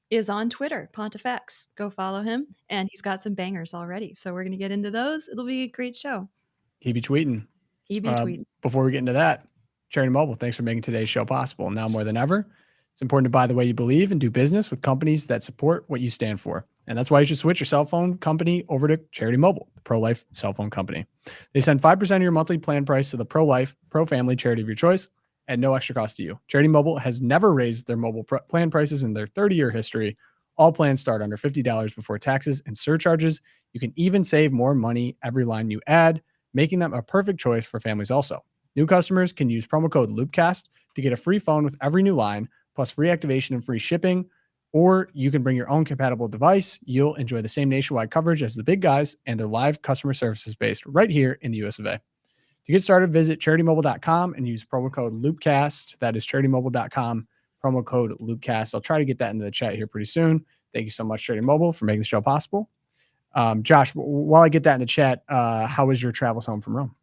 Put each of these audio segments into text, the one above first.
is on Twitter, Pontifex. Go follow him, and he's got some bangers already. So we're going to get into those. It'll be a great show. He be tweeting. He be tweeting. Before we get into that, Charity Mobile, thanks for making today's show possible. Now more than ever, it's important to buy the way you believe and do business with companies that support what you stand for. And that's why you should switch your cell phone company over to Charity Mobile, the pro-life cell phone company. They send 5% of your monthly plan price to the pro-life, pro-family charity of your choice at no extra cost to you. Charity Mobile has never raised their mobile plan prices in their 30-year history. All plans start under $50 before taxes and surcharges. You can even save more money every line you add, making them a perfect choice for families also. New customers can use promo code LOOPcast to get a free phone with every new line, plus free activation and free shipping, or you can bring your own compatible device. You'll enjoy the same nationwide coverage as the big guys, and their live customer service is based right here in the US of A. To get started, visit CharityMobile.com and use promo code LOOPcast. That is CharityMobile.com, promo code LOOPcast. I'll try to get that into the chat here pretty soon. Thank you so much, Charity Mobile, for making the show possible. Josh, while I get that in the chat, how was your travels home from Rome?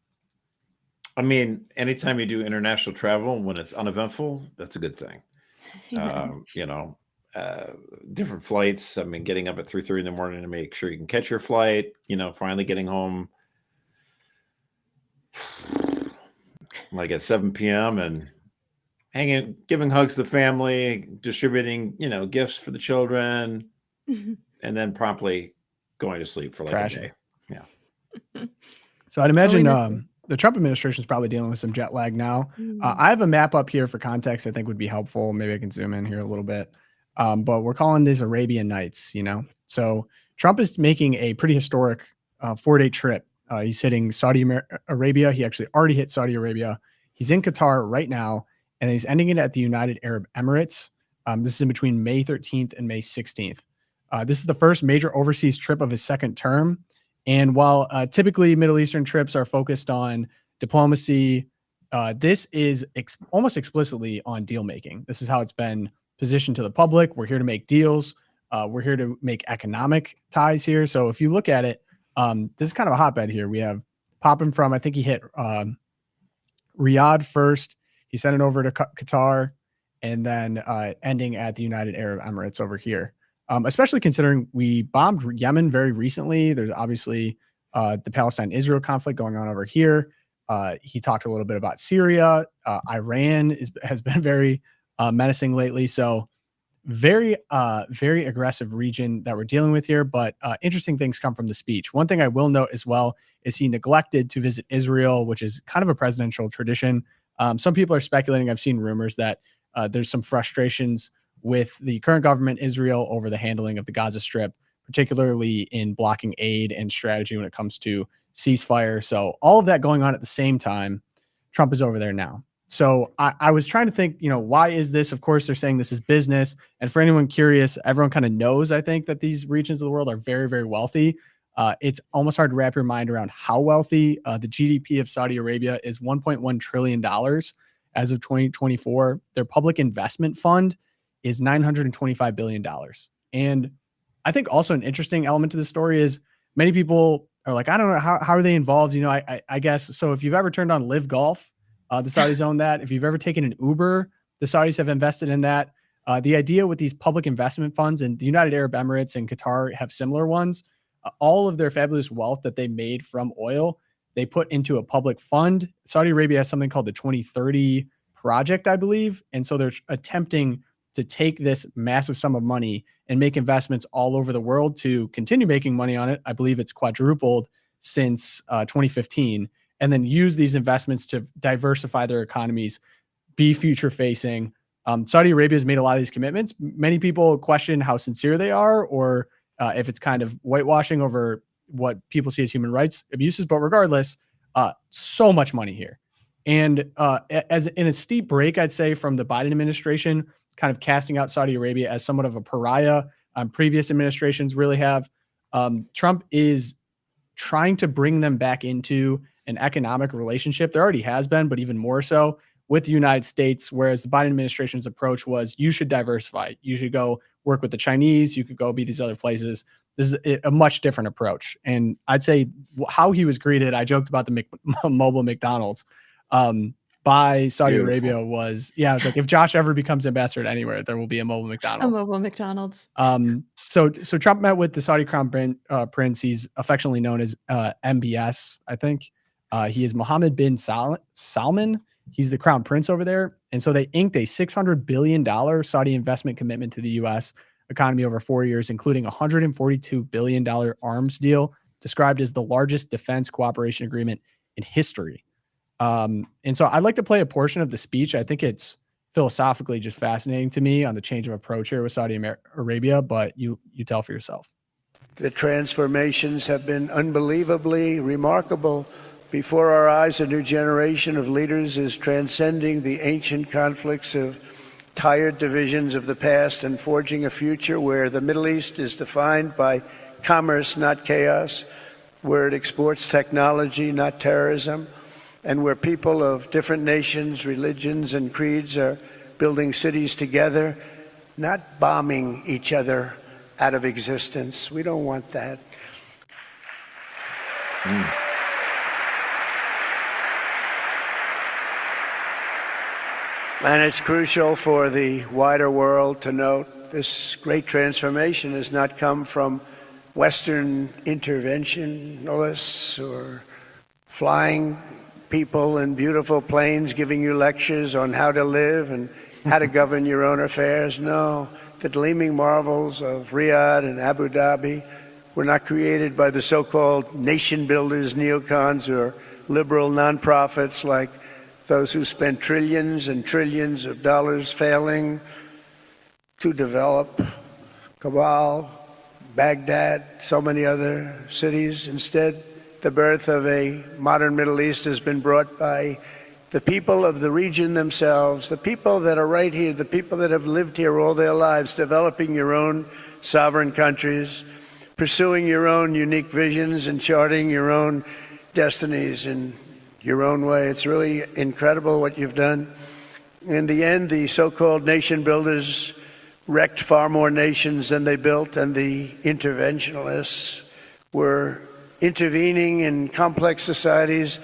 I mean, anytime you do international travel when it's uneventful, that's a good thing. Different flights. I mean, getting up at 3:30 in the morning to make sure you can catch your flight, finally getting home like at 7 p.m. and hanging, giving hugs to the family, distributing, gifts for the children, and then promptly going to sleep for like Crashing. a day. Yeah. So I'd imagine the Trump administration is probably dealing with some jet lag now. I have a map up here for context I think would be helpful. Maybe I can zoom in here a little bit. But we're calling these Arabian Nights, So Trump is making a pretty historic 4-day trip. He's hitting Saudi Arabia. He actually already hit Saudi Arabia. He's in Qatar right now, and he's ending it at the United Arab Emirates. This is in between May 13th and May 16th. This is the first major overseas trip of his second term. And while typically Middle Eastern trips are focused on diplomacy, this is almost explicitly on deal making. This is how it's been positioned to the public. We're here to make deals. We're here to make economic ties here. So if you look at it, this is kind of a hotbed here. We have popping from, I think he hit Riyadh first. He sent it over to Qatar, and then ending at the United Arab Emirates over here. Especially considering we bombed Yemen very recently. There's obviously the Palestine-Israel conflict going on over here. He talked a little bit about Syria. Iran has been very menacing lately. So very aggressive region that we're dealing with here. But interesting things come from the speech. One thing I will note as well is he neglected to visit Israel, which is kind of a presidential tradition. Some people are speculating. I've seen rumors that there's some frustrations with the current government, Israel, over the handling of the Gaza Strip, particularly in blocking aid and strategy when it comes to ceasefire. So all of that going on at the same time, Trump is over there now. So I was trying to think, why is this? Of course, they're saying this is business. And for anyone curious, everyone kind of knows, I think, that these regions of the world are very, very wealthy. It's almost hard to wrap your mind around how wealthy. The GDP of Saudi Arabia is $1.1 trillion as of 2024. Their public investment fund is $925 billion. And I think also an interesting element to the story is many people are like, I don't know, how are they involved? I guess, so if you've ever turned on Live Golf, the Saudis own that. If you've ever taken an Uber, the Saudis have invested in that. The idea with these public investment funds, and the United Arab Emirates and Qatar have similar ones, all of their fabulous wealth that they made from oil, they put into a public fund. Saudi Arabia has something called the 2030 project, I believe. And so they're attempting to take this massive sum of money and make investments all over the world to continue making money on it. I believe it's quadrupled since 2015, and then use these investments to diversify their economies, be future facing. Saudi Arabia has made a lot of these commitments. Many people question how sincere they are, or if it's kind of whitewashing over what people see as human rights abuses. But regardless, so much money here. And as in a steep break, I'd say, from the Biden administration, kind of casting out Saudi Arabia as somewhat of a pariah. Previous administrations really have. Trump is trying to bring them back into an economic relationship. There already has been, but even more so with the United States, whereas the Biden administration's approach was, you should diversify. You should go work with the Chinese. You could go be these other places. This is a much different approach. And I'd say how he was greeted, I joked about the mobile McDonald's. by Saudi Beautiful. Arabia was, I was like, if Josh ever becomes ambassador anywhere, there will be a mobile A McDonald's. mobile McDonald's. So Trump met with the Saudi Crown Prince. He's affectionately known as MBS, I think. He is Mohammed bin Salman. He's the Crown Prince over there. And so they inked a $600 billion Saudi investment commitment to the U.S. economy over 4 years, including a $142 billion arms deal, described as the largest defense cooperation agreement in history. And so I'd like to play a portion of the speech. I think it's philosophically just fascinating to me on the change of approach here with Saudi Arabia, but you tell for yourself. The transformations have been unbelievably remarkable. Before our eyes, a new generation of leaders is transcending the ancient conflicts of tired divisions of the past and forging a future where the Middle East is defined by commerce, not chaos, where it exports technology, not terrorism, and where people of different nations, religions, and creeds are building cities together, not bombing each other out of existence. We don't want that. And it's crucial for the wider world to note this great transformation has not come from Western interventionists or flying people in beautiful planes giving you lectures on how to live and how to govern your own affairs. No, the gleaming marvels of Riyadh and Abu Dhabi were not created by the so-called nation builders, neocons, or liberal nonprofits like those who spent trillions and trillions of dollars failing to develop Kabul, Baghdad, so many other cities. Instead, the birth of a modern Middle East has been brought by the people of the region themselves, the people that are right here, the people that have lived here all their lives, developing your own sovereign countries, pursuing your own unique visions and charting your own destinies in your own way. It's really incredible what you've done. In the end, the so-called nation builders wrecked far more nations than they built, and the interventionists were intervening in complex societies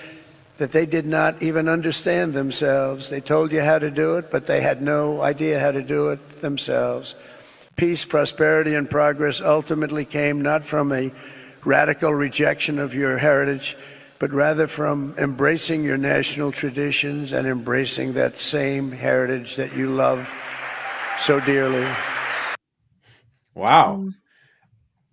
that they did not even understand themselves. They told you how to do it, but they had no idea how to do it themselves. Peace, prosperity, and progress ultimately came not from a radical rejection of your heritage, but rather from embracing your national traditions and embracing that same heritage that you love so dearly. Wow.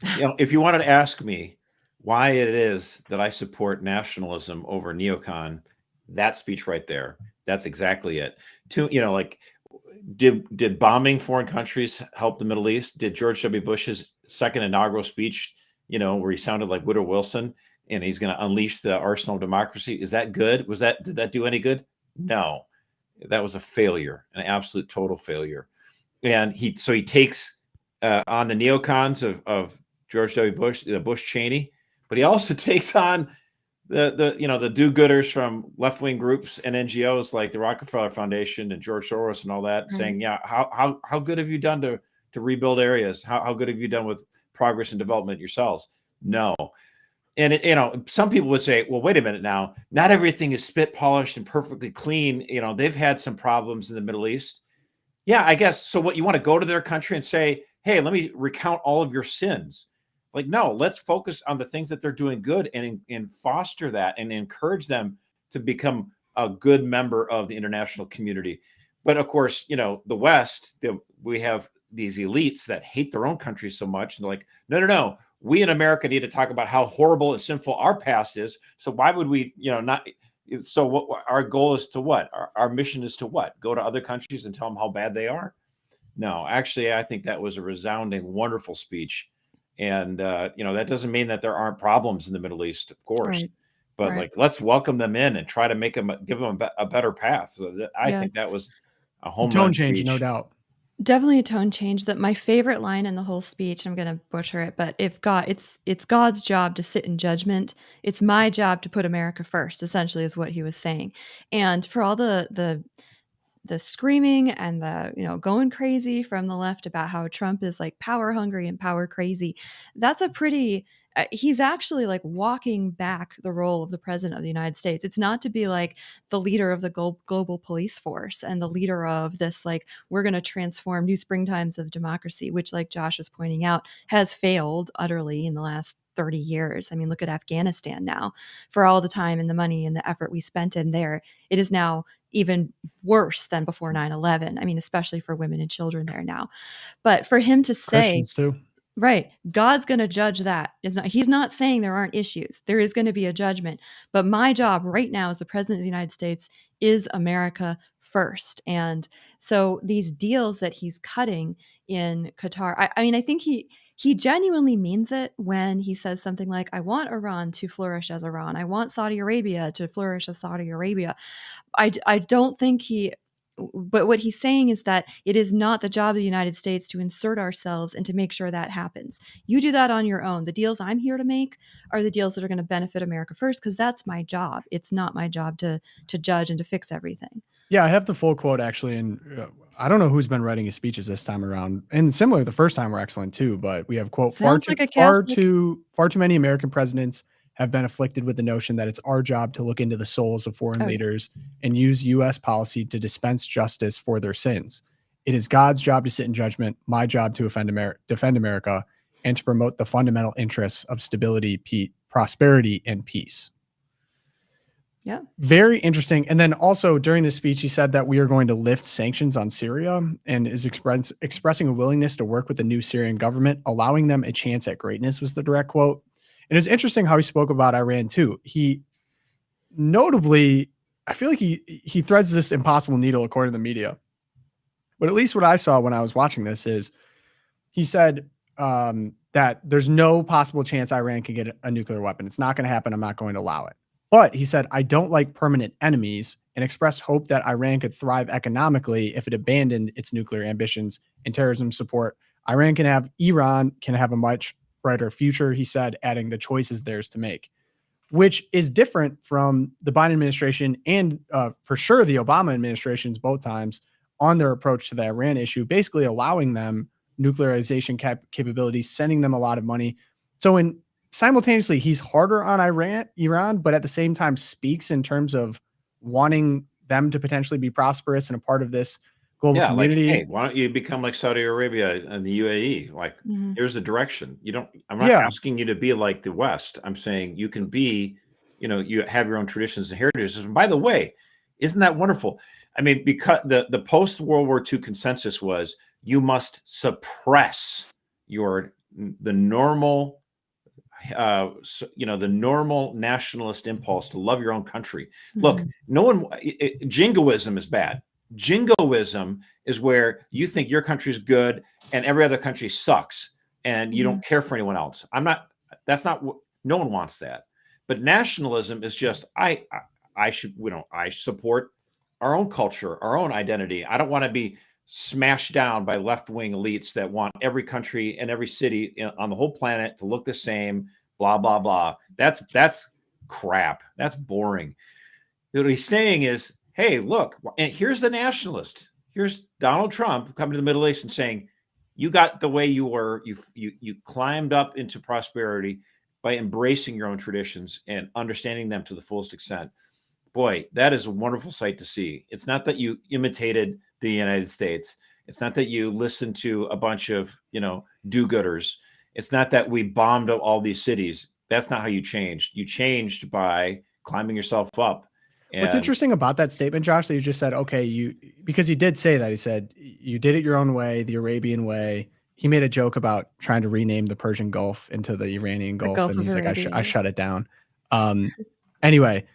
If you wanted to ask me why it is that I support nationalism over neocon, that speech right there, that's exactly it. Did bombing foreign countries help the Middle East? Did George W. Bush's second inaugural speech, where he sounded like Woodrow Wilson, and he's going to unleash the arsenal of democracy, is that good? Did that do any good? No, that was a failure, an absolute total failure. And he takes on the neocons of George W. Bush, Bush Cheney, but he also takes on the do-gooders from left-wing groups and NGOs like the Rockefeller Foundation and George Soros and all that, saying, how good have you done to rebuild areas? How good have you done with progress and development yourselves? No. And some people would say, well, wait a minute now, not everything is spit polished and perfectly clean. They've had some problems in the Middle East. Yeah, I guess. So what, you want to go to their country and say, hey, let me recount all of your sins? Like, no, let's focus on the things that they're doing good and foster that and encourage them to become a good member of the international community. But of course, the West, we have these elites that hate their own country so much. And they're like, no. We in America need to talk about how horrible and sinful our past is. So why would we, not? So what our goal is to what? Our mission is to what? Go to other countries and tell them how bad they are? No, actually, I think that was a resounding, wonderful speech. And, that doesn't mean that there aren't problems in the Middle East, of course. Right. But let's welcome them in and try to give them a better path. So I think that was a home tone run change, speech. no doubt. Definitely a tone change. That my favorite line in the whole speech, I'm going to butcher it, but it's God's job to sit in judgment. It's my job to put America first, essentially, is what he was saying. And for all the screaming and the going crazy from the left about how Trump is like power hungry and power crazy, that's a pretty he's actually like walking back the role of the president of the United States. It's not to be like the leader of the global police force and the leader of this, like, we're going to transform new springtimes of democracy, which, like Josh was pointing out, has failed utterly in the last 30 years. I mean, look at Afghanistan now. For all the time and the money and the effort we spent in there, it is now even worse than before 9/11. I mean, especially for women and children there now. But for him to say, Christians too. Right, God's going to judge that. He's not saying there aren't issues. There is going to be a judgment. But my job right now as the president of the United States is America first. And so these deals that he's cutting in Qatar, I mean, I think he genuinely means it when he says something like, I want Iran to flourish as Iran. I want Saudi Arabia to flourish as Saudi Arabia. I don't think but what he's saying is that it is not the job of the United States to insert ourselves and to make sure that happens. You do that on your own. The deals I'm here to make are the deals that are going to benefit America first, because that's my job. It's not my job to judge and to fix everything. Yeah, I have the full quote actually, and I don't know who's been writing his speeches this time around. And similar, the first time were excellent too. But we have quote far too many American presidents have been afflicted with the notion that it's our job to look into the souls of foreign leaders and use U.S. policy to dispense justice for their sins. It is God's job to sit in judgment, my job to defend America, and to promote the fundamental interests of stability, prosperity, and peace. Yeah. Very interesting. And then also during this speech, he said that we are going to lift sanctions on Syria and is expressing a willingness to work with the new Syrian government, allowing them a chance at greatness, was the direct quote. And it's interesting how he spoke about Iran too. He notably, I feel like he threads this impossible needle according to the media. But at least what I saw when I was watching this is he said that there's no possible chance Iran can get a nuclear weapon. It's not going to happen. I'm not going to allow it. But he said, I don't like permanent enemies, and expressed hope that Iran could thrive economically if it abandoned its nuclear ambitions and terrorism support. Iran can have a much brighter future, he said, adding the choice is theirs to make, which is different from the Biden administration and for sure the Obama administrations both times on their approach to the Iran issue, basically allowing them nuclearization capabilities, sending them a lot of money. So simultaneously, he's harder on Iran, but at the same time speaks in terms of wanting them to potentially be prosperous and a part of this global community. Like, hey, why don't you become like Saudi Arabia and the UAE? Like, here's the direction. I'm not asking you to be like the West. I'm saying you can be, you have your own traditions and heritages. And by the way, isn't that wonderful? I mean, because the post-World War II consensus was you must suppress the normal nationalist impulse to love your own country. Look, jingoism is bad. Jingoism is where you think your country's good and every other country sucks and you don't care for anyone else. No one wants that. But nationalism is just, I support our own culture, our own identity. I don't want to be smashed down by left-wing elites that want every country and every city on the whole planet to look the same, blah, blah, blah. That's crap. That's boring. What he's saying is, hey, look, and here's the nationalist. Here's Donald Trump coming to the Middle East and saying, you got the way you were, you climbed up into prosperity by embracing your own traditions and understanding them to the fullest extent. Boy, that is a wonderful sight to see. It's not that you imitated the United States. It's not that you listened to a bunch of, do-gooders. It's not that we bombed all these cities. That's not how you changed. You changed by climbing yourself up. And what's interesting about that statement, Josh, that you just said, okay, because he did say that. He said, you did it your own way, the Arabian way. He made a joke about trying to rename the Persian Gulf into the Iranian Gulf. And he's like, I shut it down. Anyway,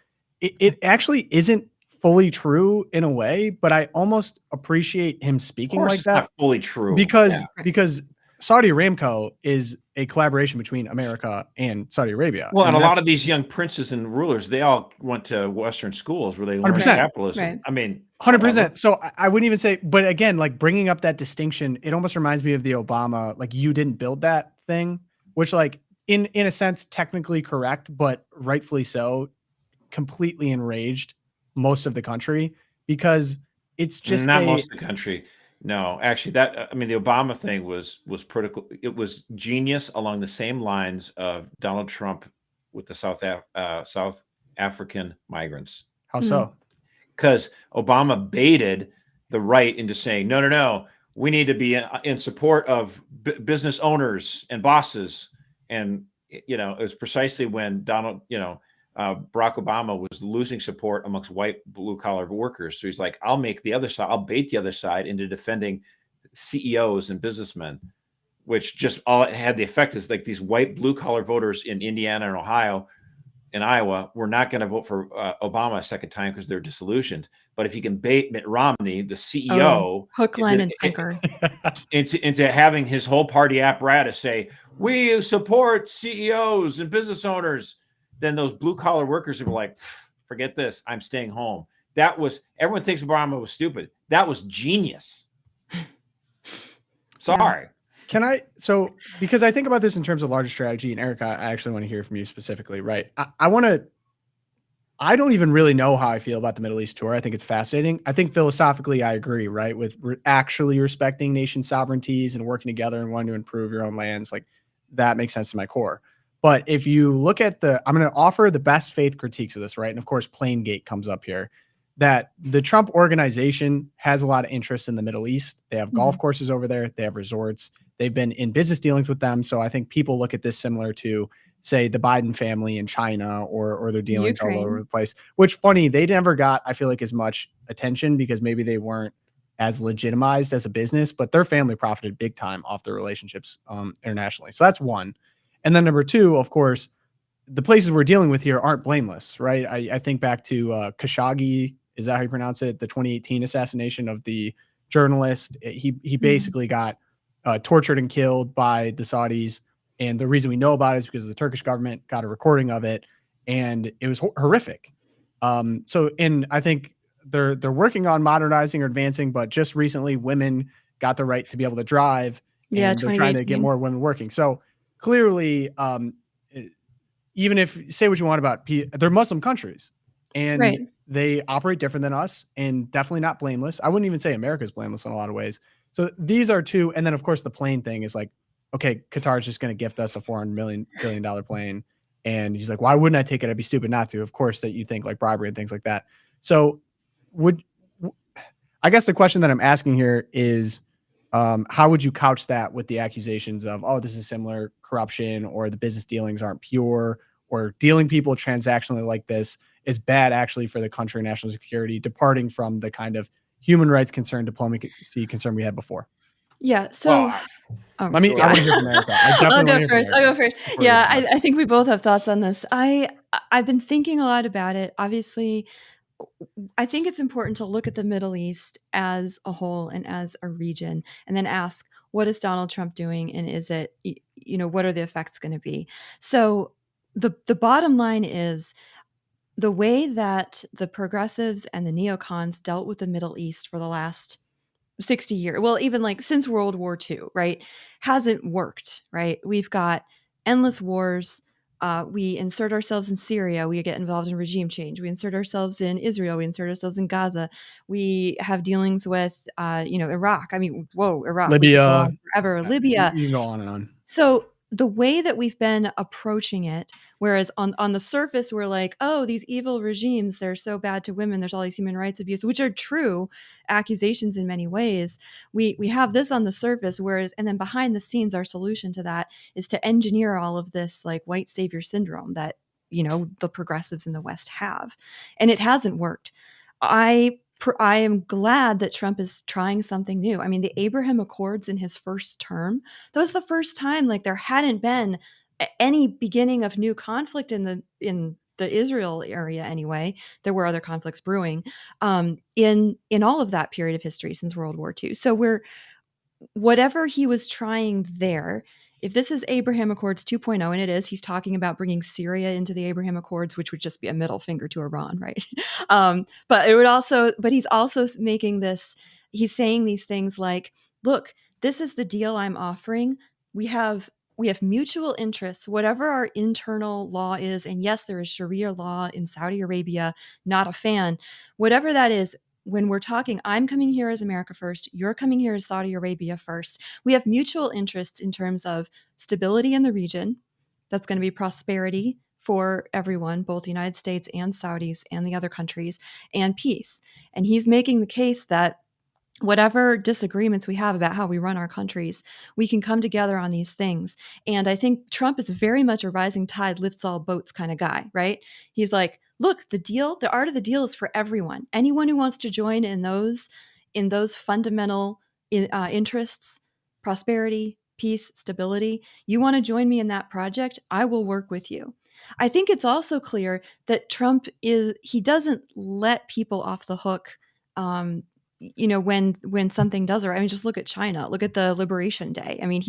it actually isn't fully true in a way, but I almost appreciate him speaking like that. Not fully true because Saudi Aramco is a collaboration between America and Saudi Arabia. Well, and a lot of these young princes and rulers, they all went to Western schools where they learned capitalism. Right. I mean, 100%. So I wouldn't even say, but again, like bringing up that distinction, it almost reminds me of the Obama, like you didn't build that thing, which like in a sense, technically correct, but rightfully so, completely enraged most of the country because it's just not most of the country. No, actually, the Obama thing was critical. It was genius along the same lines of Donald Trump with the South African migrants. How so? Because Obama baited the right into saying, no, we need to be in support of business owners and bosses. And, it was precisely when Barack Obama was losing support amongst white blue collar workers. So he's like, I'll bait the other side into defending CEOs and businessmen, which just all it had the effect is like these white blue collar voters in Indiana and Ohio and Iowa were not going to vote for Obama a second time because they're disillusioned. But if you can bait Mitt Romney, the CEO, hook, line, and sinker, into having his whole party apparatus say, we support CEOs and business owners, then those blue collar workers were like, forget this, I'm staying home. Everyone thinks Obama was stupid. That was genius. Sorry. Because I think about this in terms of larger strategy, and Erica, I actually want to hear from you specifically, right? I don't even really know how I feel about the Middle East tour. I think it's fascinating. I think philosophically, I agree, right? With actually respecting nation sovereignties and working together and wanting to improve your own lands. Like that makes sense to my core. But if you look at I'm going to offer the best faith critiques of this, right? And of course, Plaingate comes up here, that the Trump organization has a lot of interest in the Middle East. They have golf courses over there. They have resorts. They've been in business dealings with them. So I think people look at this similar to, say, the Biden family in China or their dealings all over the place, which funny, they never got, I feel like, as much attention because maybe they weren't as legitimized as a business, but their family profited big time off their relationships internationally. So that's one. And then number two, of course, the places we're dealing with here aren't blameless, right? I think back to Khashoggi, is that how you pronounce it? The 2018 assassination of the journalist. He basically got tortured and killed by the Saudis. And the reason we know about it is because the Turkish government got a recording of it, and it was horrific. And I think they're working on modernizing or advancing, but just recently women got the right to be able to drive, and they're trying to get more women working. So clearly, even if, say what you want about, they're Muslim countries, and they operate different than us, and definitely not blameless. I wouldn't even say America is blameless in a lot of ways. So these are two. And then of course the plane thing is like, okay, Qatar's just going to gift us a $400 billion plane. And he's like, why wouldn't I take it? I'd be stupid not to. Of course that you think like bribery and things like that. So I guess the question that I'm asking here is, how would you couch that with the accusations of, oh, this is similar corruption, or the business dealings aren't pure, or dealing people transactionally like this is bad actually for the country and national security, departing from the kind of human rights concern, diplomacy concern we had before? Yeah. So I want to hear from Erica. I'll go first. Yeah. I think we both have thoughts on this. I've been thinking a lot about it. Obviously, I think it's important to look at the Middle East as a whole and as a region, and then ask, what is Donald Trump doing? And is it, what are the effects going to be? So the bottom line is, the way that the progressives and the neocons dealt with the Middle East for the last 60 years, well, even like since World War II, right, hasn't worked, right? We've got endless wars. We insert ourselves in Syria. We get involved in regime change. We insert ourselves in Israel. We insert ourselves in Gaza. We have dealings with, Iraq. I mean, Iraq. Libya. Forever. Libya. You go on and on. So the way that we've been approaching it, whereas on the surface, we're like, oh, these evil regimes, they're so bad to women. There's all these human rights abuse, which are true accusations in many ways. We have this on the surface, and then behind the scenes, our solution to that is to engineer all of this like white savior syndrome that, the progressives in the West have. And it hasn't worked. I am glad that Trump is trying something new. I mean, the Abraham Accords in his first term, that was the first time like there hadn't been any beginning of new conflict in the Israel area anyway. There were other conflicts brewing in all of that period of history since World War II. So whatever he was trying there, if this is Abraham Accords 2.0, and it is, he's talking about bringing Syria into the Abraham Accords, which would just be a middle finger to Iran, right? But he's also making this, he's saying these things like, look, this is the deal I'm offering. We have mutual interests, whatever our internal law is. And yes, there is Sharia law in Saudi Arabia, not a fan. Whatever that is, when we're talking, I'm coming here as America first, you're coming here as Saudi Arabia first. We have mutual interests in terms of stability in the region. That's going to be prosperity for everyone, both the United States and Saudis and the other countries, and peace. And he's making the case that whatever disagreements we have about how we run our countries, we can come together on these things. And I think Trump is very much a rising tide lifts all boats kind of guy, right? He's like, look, the art of the deal is for everyone. Anyone who wants to join in those fundamental interests, prosperity, peace, stability, you want to join me in that project, I will work with you. I think it's also clear that Trump he doesn't let people off the hook when something does arrive. I mean, just look at China, look at the Liberation Day. I mean,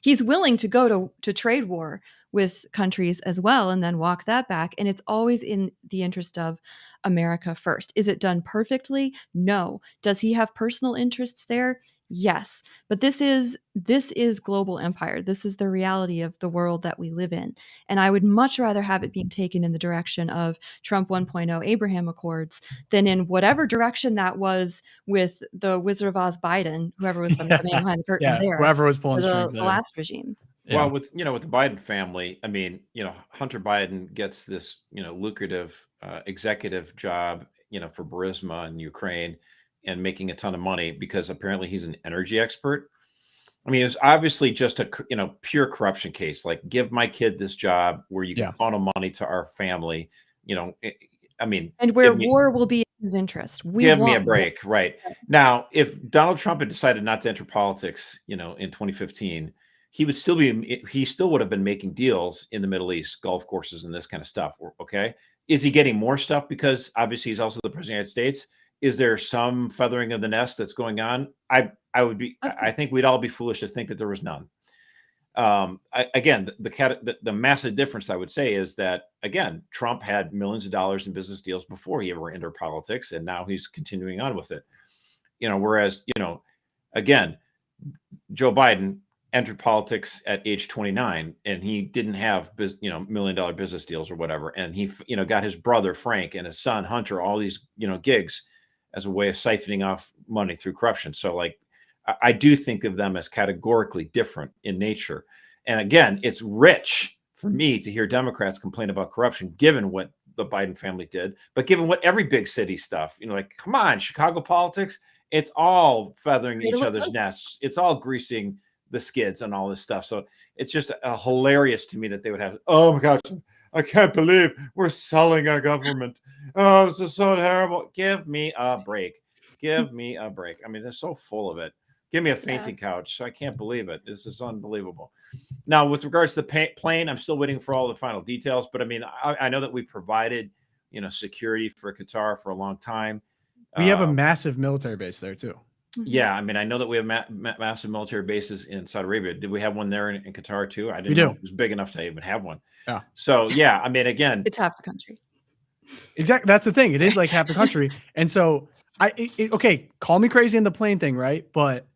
he's willing to go to trade war with countries as well and then walk that back. And it's always in the interest of America first. Is it done perfectly? No. Does he have personal interests there? Yes. But this is global empire. This is the reality of the world that we live in. And I would much rather have it being taken in the direction of Trump 1.0 Abraham Accords than in whatever direction that was with the Wizard of Oz Biden, whoever was the man behind the curtain there. Whoever was pulling strings the there. last regime. Yeah. Well, with the Biden family, I mean, Hunter Biden gets this, lucrative executive job, for Burisma in Ukraine and making a ton of money because apparently he's an energy expert. I mean, it was obviously just a, pure corruption case. Like, give my kid this job where you can funnel money to our family, and where war will be in his interest. Give me a break. War. Right. Now, if Donald Trump had decided not to enter politics, in 2015, he still would have been making deals in the Middle East, golf courses and this kind of stuff. Okay. Is he getting more stuff because obviously he's also the president of the United States? Is there some feathering of the nest that's going on? I think we'd all be foolish to think that there was none. Again, the massive difference I would say is that, again, Trump had millions of dollars in business deals before he ever entered politics, and now he's continuing on with it. Whereas, again, Joe Biden entered politics at age 29 and he didn't have, $1 million business deals or whatever. And he, got his brother, Frank, and his son, Hunter, all these, gigs as a way of siphoning off money through corruption. So like, I do think of them as categorically different in nature. And again, it's rich for me to hear Democrats complain about corruption, given what the Biden family did, but given what every big city stuff, like, come on, Chicago politics, it's all feathering each other's nests. It's all greasing the skids and all this stuff. So it's just hilarious to me that they would have, oh my gosh, I can't believe we're selling our government. Oh, this is so terrible. Give me a break. Give me a break. I mean, they're so full of it. Give me a fainting couch. I can't believe it. This is unbelievable. Now, with regards to the plane, I'm still waiting for all the final details. But I mean, I know that we provided, security for Qatar for a long time. We have a massive military base there too. Yeah, I mean, I know that we have massive military bases in Saudi Arabia. Did we have one there in Qatar too? I didn't know it was big enough to even have one. Yeah. So yeah, I mean, again, it's half the country. Exactly. That's the thing. It is like half the country. And so okay, call me crazy in the plane thing, right? But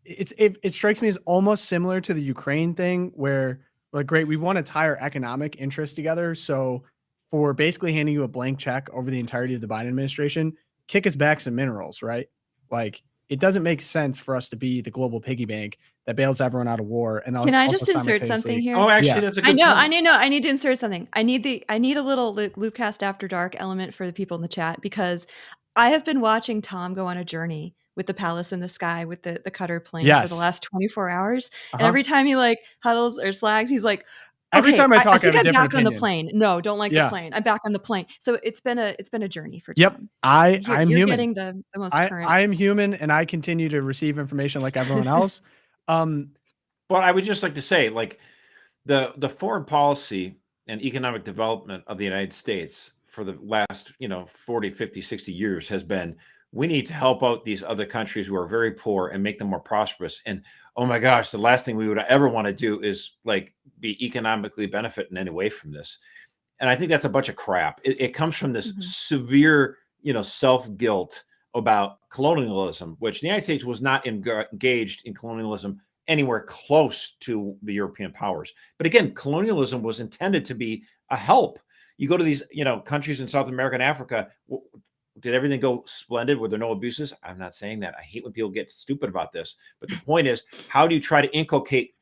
it strikes me as almost similar to the Ukraine thing where, like, great, we want to tie our economic interests together. So for basically handing you a blank check over the entirety of the Biden administration, kick us back some minerals, right? Like, it doesn't make sense for us to be the global piggy bank that bails everyone out of war. And can I just insert something here? Oh, actually, that's a good point. I need to insert something. I need a little Loopcast After Dark element for the people in the chat, because I have been watching Tom go on a journey with the palace in the sky with the cutter plane for the last 24 hours. And every time he like huddles or slags, he's like, every time I talk, I think I'm back opinion. On the plane. No, don't like the plane. I'm back on the plane. So it's been a journey for Tom. Yep. I'm You're human. Getting the most current. I am human, and I continue to receive information like everyone else. But I would just like to say, like, the foreign policy and economic development of the United States for the last, 40, 50, 60 years has been, we need to help out these other countries who are very poor and make them more prosperous. And oh my gosh, the last thing we would ever want to do is like be economically benefit in any way from this. And I think that's a bunch of crap. It comes from this severe, self-guilt about colonialism, which the United States was not engaged in colonialism anywhere close to the European powers. But again, colonialism was intended to be a help. You go to these, countries in South America and Africa, did everything go splendid? Were there no abuses? I'm not saying that. I hate when people get stupid about this. But the point is, how do you try to inculcate,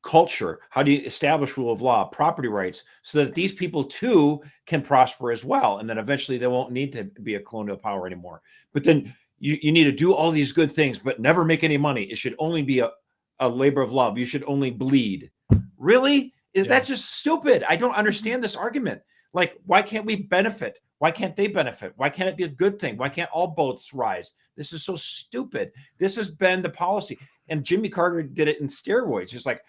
culture? How do you establish rule of law, property rights, so that these people too can prosper as well? And then eventually they won't need to be a colonial power anymore. But then you need to do all these good things, but never make any money. It should only be a labor of love. You should only bleed. Really? That's just stupid. I don't understand this argument. Like, why can't we benefit? Why can't they benefit? Why can't it be a good thing? Why can't all boats rise? This is so stupid. This has been the policy. And Jimmy Carter did it in steroids. It's like,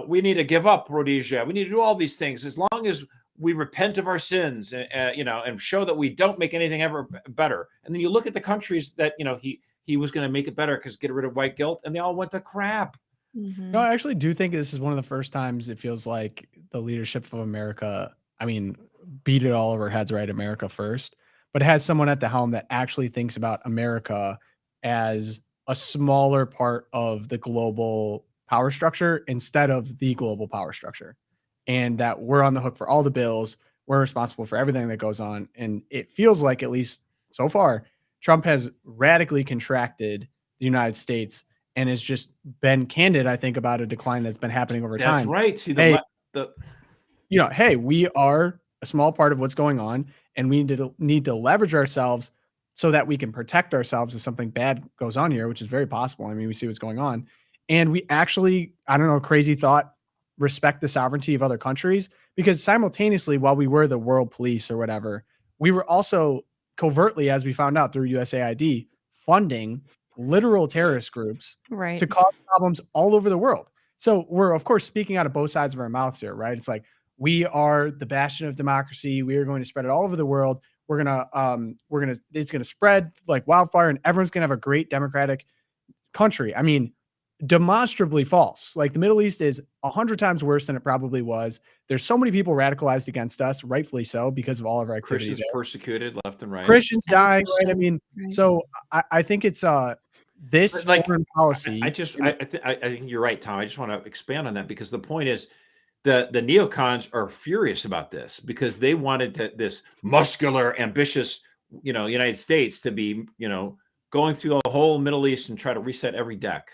we need to give up Rhodesia. We need to do all these things as long as we repent of our sins, and show that we don't make anything ever better. And then you look at the countries that, he was going to make it better because get rid of white guilt, and they all went to crap. Mm-hmm. No, I actually do think this is one of the first times it feels like the leadership of America, beat it all over heads, right? America first, but it has someone at the helm that actually thinks about America as a smaller part of the global power structure instead of the global power structure, and that we're on the hook for all the bills. We're responsible for everything that goes on. And it feels like, at least so far, Trump has radically contracted the United States and has just been candid, I think, about a decline that's been happening over time. That's right. See, hey, we are a small part of what's going on, and we need to leverage ourselves so that we can protect ourselves if something bad goes on here, which is very possible. We see what's going on. And we actually, crazy thought, respect the sovereignty of other countries, because simultaneously, while we were the world police or whatever, we were also covertly, as we found out through USAID, funding literal terrorist groups to cause problems all over the world. So we're, of course, speaking out of both sides of our mouths here, right? It's like, we are the bastion of democracy. We are going to spread it all over the world. It's going to spread like wildfire, and everyone's going to have a great democratic country. Demonstrably false. Like, the Middle East is 100 times worse than it probably was. There's so many people radicalized against us, rightfully so, because of all of our activity. Christians persecuted left and right. Christians dying, right? So I think it's this foreign policy. I think you're right, Tom. I just want to expand on that, because the point is, the neocons are furious about this, because they wanted this muscular, ambitious, United States to be, going through the whole Middle East and try to reset every deck.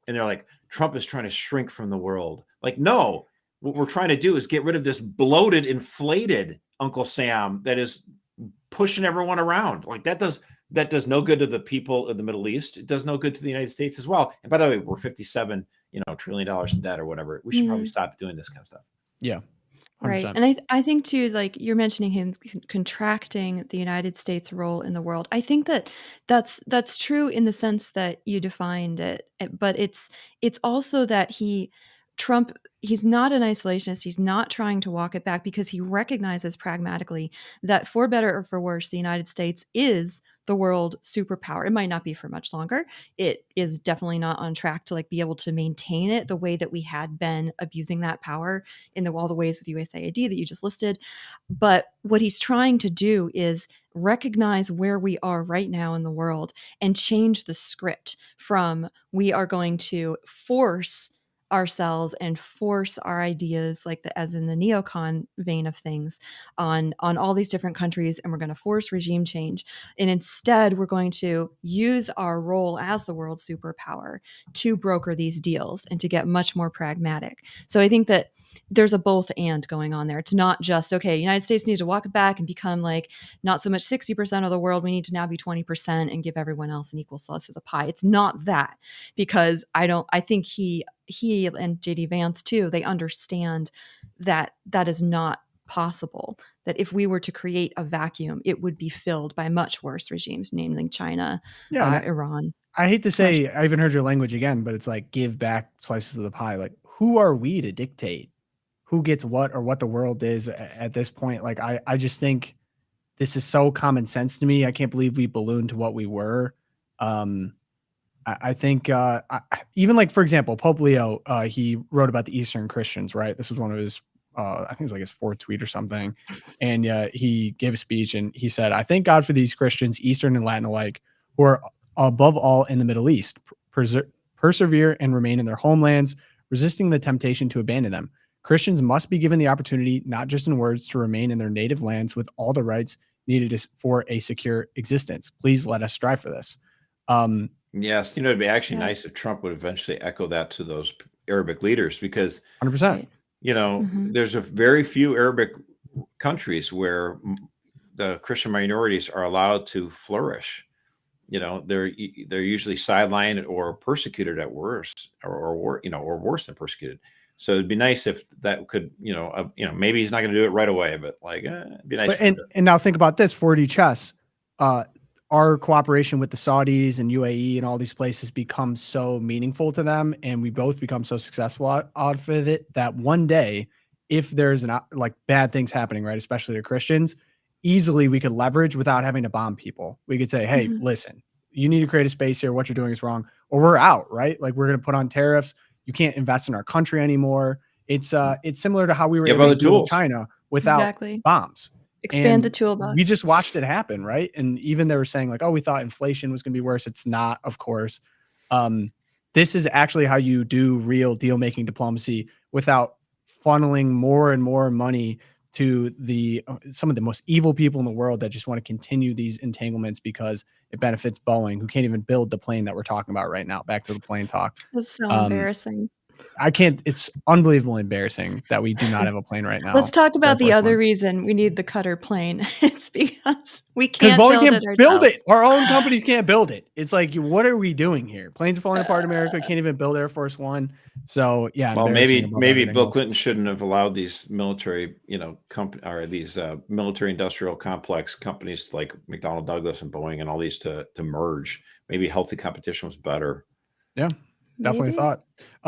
And they're like, Trump is trying to shrink from the world. Like, no, what we're trying to do is get rid of this bloated, inflated Uncle Sam that is pushing everyone around. Like, that does no good to the people of the Middle East. It does no good to the United States as well. And by the way, we're $57 trillion in debt or whatever. We should probably stop doing this kind of stuff. Yeah. 100%. Right. And I think too, like you're mentioning him contracting the United States role in the world. I think that's true in the sense that you defined it, but it's also that he's not an isolationist. He's not trying to walk it back, because he recognizes pragmatically that, for better or for worse, the United States is the world superpower. It might not be for much longer. It is definitely not on track to be able to maintain it the way that we had been abusing that power in all the ways with USAID that you just listed. But what he's trying to do is recognize where we are right now in the world and change the script from, we are going to force ourselves and force our ideas, as in the neocon vein of things, on all these different countries, and we're going to force regime change. And instead, we're going to use our role as the world superpower to broker these deals and to get much more pragmatic. So I think that there's a both and going on there. It's not just, okay, United States needs to walk it back and become not so much 60% of the world. We need to now be 20% and give everyone else an equal slice of the pie. It's not that, because I think he and JD Vance too, they understand that is not possible, that if we were to create a vacuum, it would be filled by much worse regimes, namely China, Iran. I hate to say, I even heard your language again, but it's like, give back slices of the pie. Like, who are we to dictate who gets what or what the world is at this point? Like, I just think this is so common sense to me. I can't believe we ballooned to what we were. I think even for example, Pope Leo, he wrote about the Eastern Christians, right? This was one of his, I think it was his fourth tweet or something. And he gave a speech and he said, I thank God for these Christians, Eastern and Latin alike, who are above all in the Middle East, persevere and remain in their homelands, resisting the temptation to abandon them. Christians must be given the opportunity, not just in words, to remain in their native lands with all the rights needed for a secure existence. Please let us strive for this. Yes, it'd be actually nice if Trump would eventually echo that to those Arabic leaders, because 100%. There's a very few Arabic countries where the Christian minorities are allowed to flourish. They're usually sidelined or persecuted at worst, or worse than persecuted. So it'd be nice if that could, maybe he's not going to do it right away, but it'd be nice. And now think about this, 4D chess. Our cooperation with the Saudis and UAE and all these places becomes so meaningful to them, and we both become so successful out of it that one day, if there's bad things happening, right, especially to Christians, easily we could leverage without having to bomb people. We could say, hey, listen, you need to create a space here. What you're doing is wrong, or we're out, right? Like, we're going to put on tariffs. You can't invest in our country anymore. It's similar to how we were able to do in China without bombs. Expand the toolbox. We just watched it happen, right? And even they were saying like, oh, we thought inflation was going to be worse. It's not, of course. This is actually how you do real deal-making diplomacy without funneling more and more money to some of the most evil people in the world that just want to continue these entanglements because it benefits Boeing, who can't even build the plane that we're talking about right now. Back to the plane talk. That's so embarrassing. It's unbelievably embarrassing that we do not have a plane right now. Let's talk about the other reason we need the Cutter plane. It's because we can't Boeing can't build it. Our own companies can't build it. It's like, what are we doing here? Planes are falling apart in America. Can't even build Air Force One. So yeah. Well, maybe Bill Clinton shouldn't have allowed these military, these military industrial complex companies like McDonnell Douglas and Boeing and all these to merge. Maybe healthy competition was better. Yeah. Definitely a thought.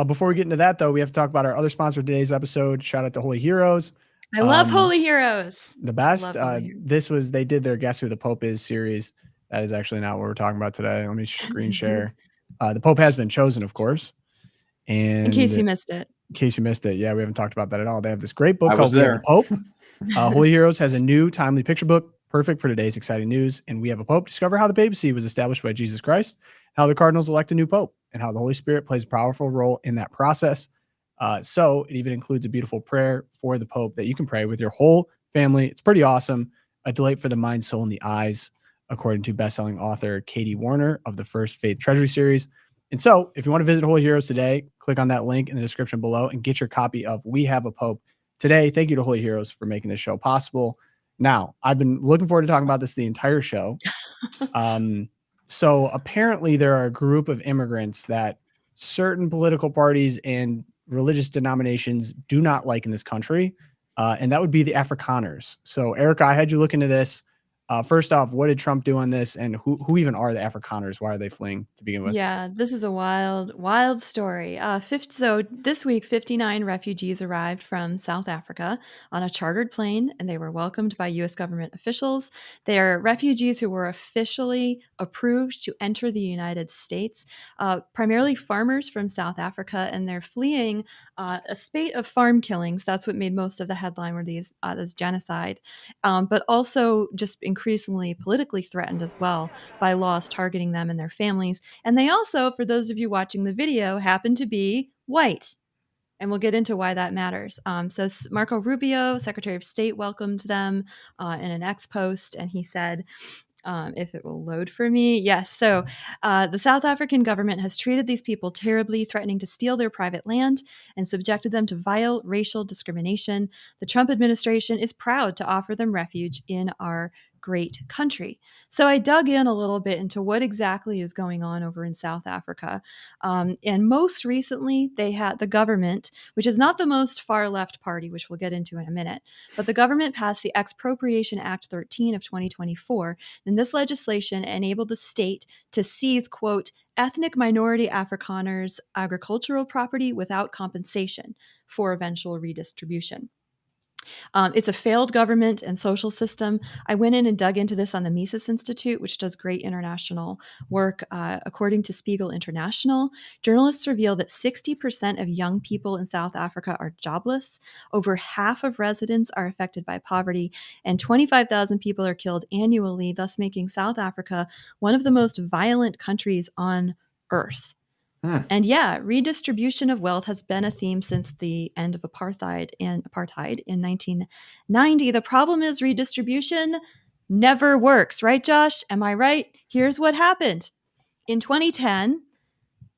Before we get into that, though, we have to talk about our other sponsor of today's episode. Shout out to Holy Heroes. I love Holy Heroes. The best. They did their Guess Who the Pope Is series. That is actually not what we're talking about today. Let me screen share. The Pope has been chosen, of course. And in case you missed it. Yeah, we haven't talked about that at all. They have this great book called The Pope. Holy Heroes has a new timely picture book, perfect for today's exciting news. And We Have a Pope. Discover how the papacy was established by Jesus Christ, how the cardinals elect a new pope, and how the Holy Spirit plays a powerful role in that process. So it even includes a beautiful prayer for the Pope that you can pray with your whole family. It's pretty awesome. A delight for the mind, soul, and the eyes, according to bestselling author Katie Warner of the First Faith Treasury series. And so if you want to visit Holy Heroes today, click on that link in the description below and get your copy of We Have a Pope today. Thank you to Holy Heroes for making this show possible. Now, I've been looking forward to talking about this the entire show. So apparently there are a group of immigrants that certain political parties and religious denominations do not like in this country. And that would be the Afrikaners. So Erica, I had you look into this. First off, what did Trump do on this? And who even are the Afrikaners? Why are they fleeing to begin with? Yeah, this is a wild story. So this week, 59 refugees arrived from South Africa on a chartered plane, and they were welcomed by U.S. government officials. They are refugees who were officially approved to enter the United States, primarily farmers from South Africa, and they're fleeing a spate of farm killings. That's what made most of the headline, were this genocide, but also just increasingly politically threatened as well by laws targeting them and their families. And they also, for those of you watching the video, happen to be white. And we'll get into why that matters. So Marco Rubio, Secretary of State, welcomed them in an X post, and he said, if it will load for me. Yes. So the South African government has treated these people terribly, threatening to steal their private land and subjected them to vile racial discrimination. The Trump administration is proud to offer them refuge in our great country. So I dug in a little bit into what exactly is going on over in South Africa. And most recently, they had the government, which is not the most far left party, which we'll get into in a minute, but the government passed the Expropriation Act 13 of 2024. And this legislation enabled the state to seize, quote, ethnic minority Afrikaners' agricultural property without compensation for eventual redistribution. It's a failed government and social system. I went in and dug into this on the Mises Institute, which does great international work. According to Spiegel International, journalists reveal that 60% of young people in South Africa are jobless. Over half of residents are affected by poverty, and 25,000 people are killed annually, thus making South Africa one of the most violent countries on earth. And yeah, redistribution of wealth has been a theme since the end of apartheid in 1990. The problem is redistribution never works, right, Josh? Am I right? Here's what happened. In 2010,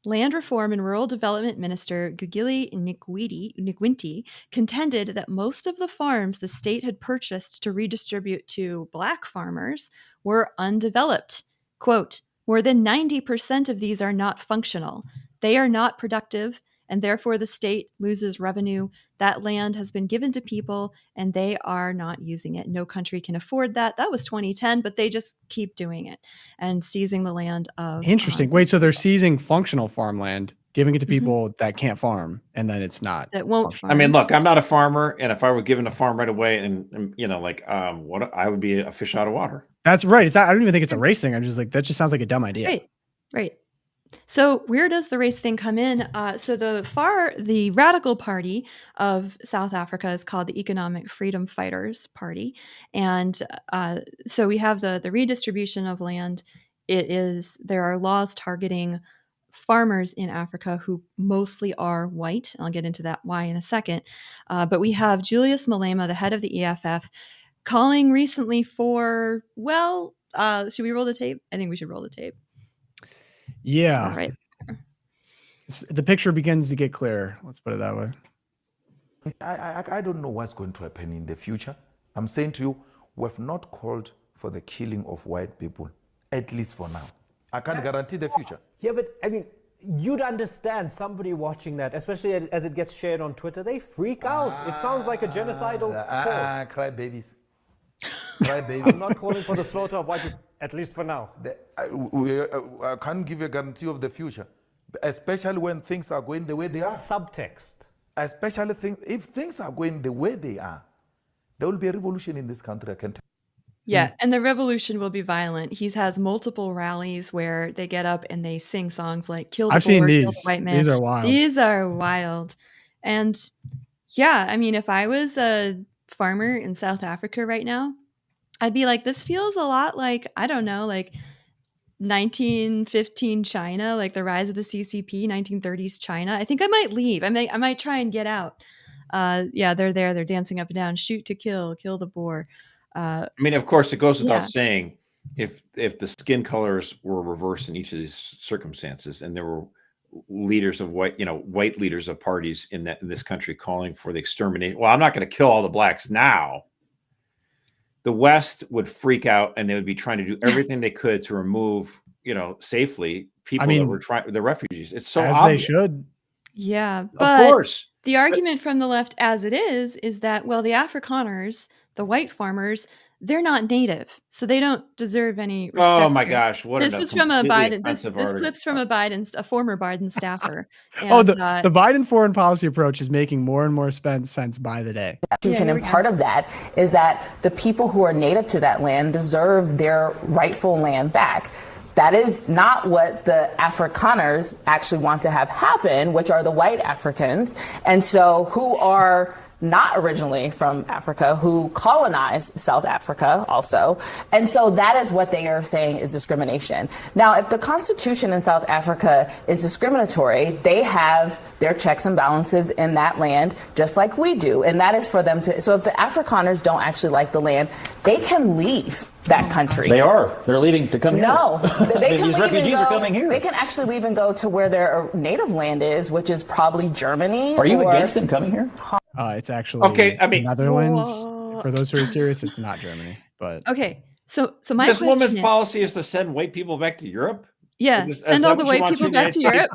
Land Reform and Rural Development Minister Gugili Nkwinti contended that most of the farms the state had purchased to redistribute to Black farmers were undeveloped. Quote, more than 90% of these are not functional. They are not productive, and therefore the state loses revenue. That land has been given to people, and they are not using it. No country can afford that. That was 2010, but they just keep doing it and seizing the land of... Interesting. Wait, so they're seizing functional farmland, giving it to people that can't farm, and then it's not. That won't farm. I mean, look, I'm not a farmer, and if I were given a farm right away, and what I would be a fish out of water. That's right. It's not, I don't even think it's a race thing. I'm just like, that just sounds like a dumb idea. Right. So where does the race thing come in? So the radical party of South Africa is called the Economic Freedom Fighters Party. And so we have the redistribution of land. There are laws targeting farmers in Africa who mostly are white. I'll get into that why in a second. But we have Julius Malema, the head of the EFF, calling recently for, should we roll the tape? I think we should roll the tape. Yeah. All right. The picture begins to get clearer. Let's put it that way. I don't know what's going to happen in the future. I'm saying to you, we have not called for the killing of white people, at least for now. I can't guarantee the future. Yeah, but I mean, you'd understand somebody watching that, especially as it gets shared on Twitter, they freak out. It sounds like a genocidal call. Cry babies. Cry babies. I'm not calling for the slaughter of white people, at least for now. I can't give you a guarantee of the future, especially when things are going the way they are. Subtext. Especially if things are going the way they are, there will be a revolution in this country, I can tell you. Yeah, and the revolution will be violent. He has multiple rallies where they get up and they sing songs like "Kill the I've seen Boer, these. Kill the White Man." These are wild. These are wild. And yeah, I mean, if I was a farmer in South Africa right now, I'd be like, this feels a lot like, I don't know, like 1915 China, like the rise of the CCP, 1930s China. I think I might leave. I might try and get out. Yeah, they're there. They're dancing up and down. Shoot to kill the Boer. I mean, of course, it goes without saying, if the skin colors were reversed in each of these circumstances, and there were leaders of white leaders of parties in this country calling for the extermination. Well, I'm not going to kill all the blacks now. The West would freak out, and they would be trying to do everything they could to remove, safely people that were the refugees. It's so as obvious. They should. Yeah, but of course. The argument from the left, as it is that, well, the Afrikaners, the white farmers, they're not native, so they don't deserve any respect. Oh my gosh! This was from a Biden. This clip's from a former Biden staffer. And, the Biden foreign policy approach is making more and more sense by the day. And part of that is that the people who are native to that land deserve their rightful land back. That is not what the Afrikaners actually want to have happen, which are the white Africans, and so who are not originally from Africa, who colonized South Africa also. And so that is what they are saying is discrimination. Now, if the Constitution in South Africa is discriminatory, they have their checks and balances in that land, just like we do. And that is for them to, so if the Afrikaners don't actually like the land, they can leave that country. They're leaving to come here. No, they can these refugees are coming here. They can actually leave and go to where their native land is, which is probably Germany. Are you against them coming here? It's actually Netherlands. For those who are curious, it's not Germany. But okay, so my this woman's policy is to send white people back to Europe. Yeah, send all the white people back to Europe.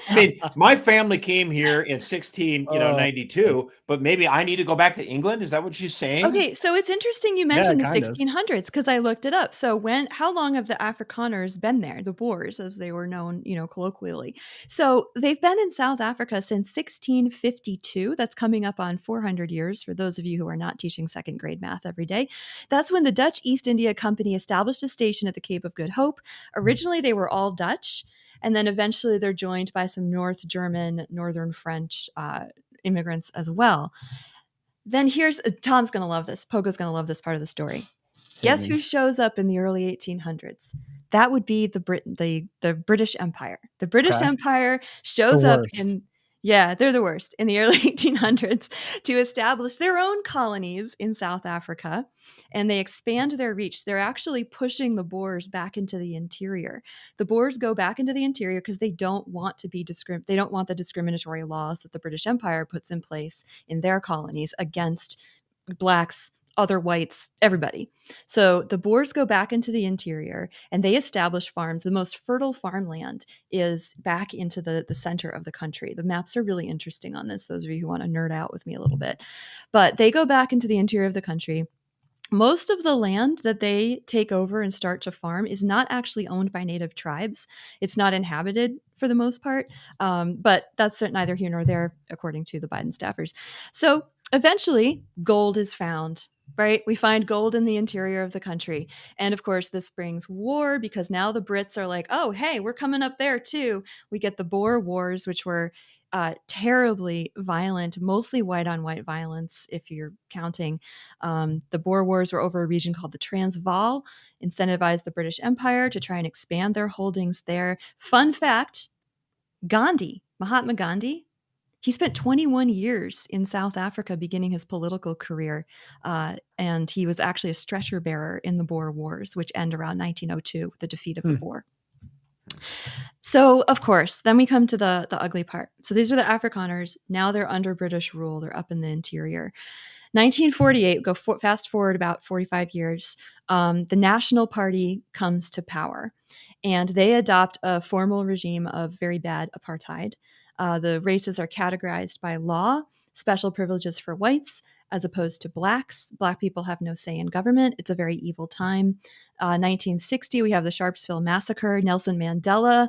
I mean, my family came here in 1692, but maybe I need to go back to England. Is that what she's saying? Okay, so it's interesting you mentioned the 1600s because I looked it up. So how long have the Afrikaners been there? The Boers, as they were known, colloquially. So they've been in South Africa since 1652. That's coming up on 400 years for those of you who are not teaching second grade math every day. That's when the Dutch East India Company established a station at the Cape of Good Hope. Originally, they were all Dutch, and then eventually they're joined by some North German, Northern French immigrants as well. Then here's, Tom's going to love this. Pogo's going to love this part of the story. Guess who shows up in the early 1800s? that would be the British Empire. The British Empire shows up in, they're the worst, in the early 1800s to establish their own colonies in South Africa, and they expand their reach. They're actually pushing the Boers back into the interior. The Boers go back into the interior because they don't want to be they don't want the discriminatory laws that the British Empire puts in place in their colonies against blacks, other whites, everybody. So the Boers go back into the interior and they establish farms. The most fertile farmland is back into the center of the country. The maps are really interesting on this, those of you who want to nerd out with me a little bit. But they go back into the interior of the country. Most of the land that they take over and start to farm is not actually owned by native tribes. It's not inhabited for the most part, but that's neither here nor there, according to the Biden staffers. So eventually, gold is found, right? We find gold in the interior of the country. And of course, this brings war because now the Brits are like, oh, hey, we're coming up there too. We get the Boer Wars, which were terribly violent, mostly white on white violence, if you're counting. The Boer Wars were over a region called the Transvaal, incentivized the British Empire to try and expand their holdings there. Fun fact, Mahatma Gandhi, he spent 21 years in South Africa beginning his political career, and he was actually a stretcher bearer in the Boer Wars, which end around 1902 with the defeat of the Boer. So, of course, then we come to the ugly part. So these are the Afrikaners. Now they're under British rule. They're up in the interior. 1948, fast forward about 45 years, the National Party comes to power, and they adopt a formal regime of very bad apartheid. The races are categorized by law, special privileges for whites, as opposed to blacks. Black people have no say in government. It's a very evil time. 1960, we have the Sharpeville Massacre. Nelson Mandela